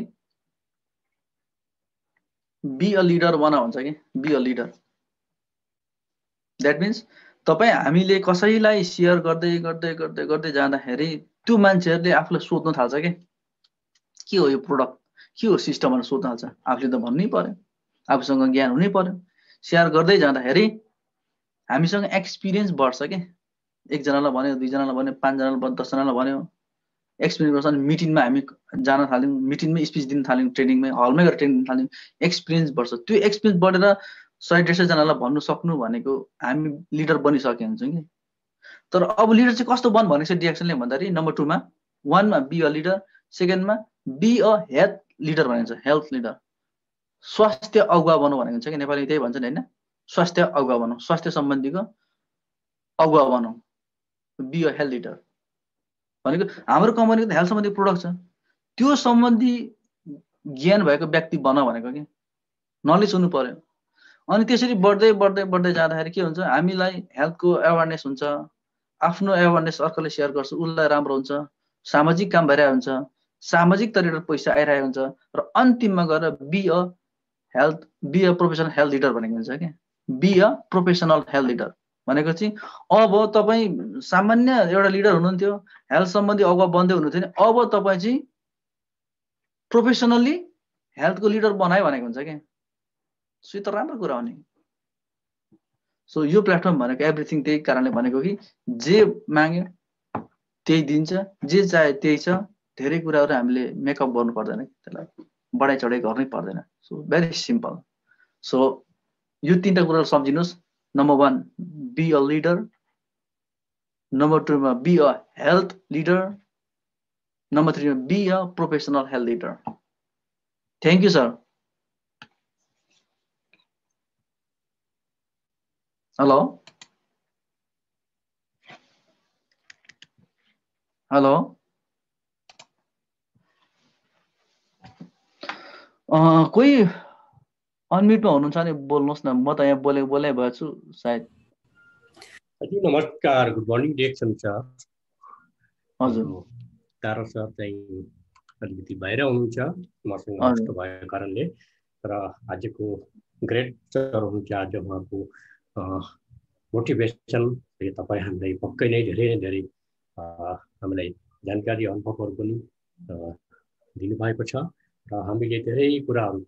बी अ लिडर बना भन्छ कि, be a leader. That means तपाईँ हामीले कसैलाई सेयर गर्दै गर्दै गर्दै गर्दै जाँदाखेरि त्यो मान्छेहरूले आफूलाई सोध्न थाल्छ कि के हो यो प्रोडक्ट, के हो सिस्टमहरू सोध्न थाल्छ। आफूले त भन्नै पर्यो, आफूसँग ज्ञान हुनै पर्यो। सेयर गर्दै जाँदाखेरि हामीसँग एक्सपिरियन्स बढ्छ कि, एकजनालाई भन्यो, दुईजनालाई भन्यो, पाँचजनालाई भन्यो, 10जनालाई भन्यो, एक्सपिरियन्स गर्छ। अनि मिटिङमा हामी जान थाल्यौँ, मिटिङमै स्पिच दिन थाल्यौँ, ट्रेनिङमै हलमै गएर ट्रेनिङ दिन थाल्यौँ, एक्सपिरियन्स बढ्छ। त्यो एक्सपिरियन्स बढेर 100-150जनालाई भन्नु सक्नु भनेको हामी लिडर बनिसकेको हुन्छौँ कि। तर अब लिडर चाहिँ कस्तो बन भनेको छ डिएक्सनले भन्दाखेरि नम्बर 2 मा, 1 मा बी अ लिडर, सेकेन्डमा बी अ हेल्थ लिडर भनेको छ। हेल्थ लिडर, स्वास्थ्य अगुवा बन्नु भनेको हुन्छ कि, नेपाली त्यही भन्छ नि होइन, स्वास्थ्य अगुवा बनाऊ, स्वास्थ्य सम्बन्धीको अगुवा बनाऊ, बी अ हेल्थ लिडर भनेको। हाम्रो कम्पनीको त हेल्थ सम्बन्धी प्रोडक्ट छ, त्यो सम्बन्धी ज्ञान भएको व्यक्ति बन भनेको कि, नलेज हुनु पर्यो। अनि त्यसरी बढ्दै बढ्दै बढ्दै जाँदाखेरि के हुन्छ, हामीलाई हेल्थको एवारनेस हुन्छ, आफ्नो एवारनेस अर्कोले सेयर गर्छ, उसलाई राम्रो हुन्छ, सामाजिक काम भइरहेको हुन्छ, सामाजिक तरिकाबाट पैसा आइरहेको हुन्छ, र अन्तिममा गएर be a professional health leader भनेको हुन्छ क्या। Be a professional health leader भनेको चाहिँ अब तपाईँ सामान्य एउटा लिडर हुनुहुन्थ्यो, हेल्थ सम्बन्धी अगुवा बन्दै हुनुहुन्थ्यो नि, अब तपाईँ चाहिँ प्रोफेसनल्ली हेल्थको लिडर बनायो भनेको हुन्छ क्या। सो यो त राम्रो कुरा हो नि। सो यो प्लेटफर्म भनेको एभ्रिथिङ त्यही कारणले भनेको कि जे माग्यो त्यही दिन्छ, जे चाहे त्यही छ, धेरै कुराहरू हामीले मेकअप गर्नु पर्दैन, त्यसलाई बढाइ चढाइ गर्नै पर्दैन। So very simple. सो यो 3टा कुराहरू सम्झिनुहोस्। Number 1 be a leader, number 2 मा be a health leader, number 3 मा be a professional health leader. Thank you sir. Hello hello, कोही अनम्युटमा हुनुहुन्छ भने बोल्नुहोस् न, म त यहाँ बोले भएको छु सायद। हजुर नमस्कार, गुड मर्निङ डिएक्सन सर। हजुर तारा सर चाहिँ अलिकति बाहिर हुनुहुन्छ मसँग कष्ट भएको कारणले, र आजको ग्रेट सर हुनुहुन्छ। आज उहाँको मोटिभेसन तपाईँ हामीलाई पक्कै नै धेरै हामीलाई जानकारी अनुभवहरू पनि दिनुभएको छ, र हामीले धेरै कुराहरू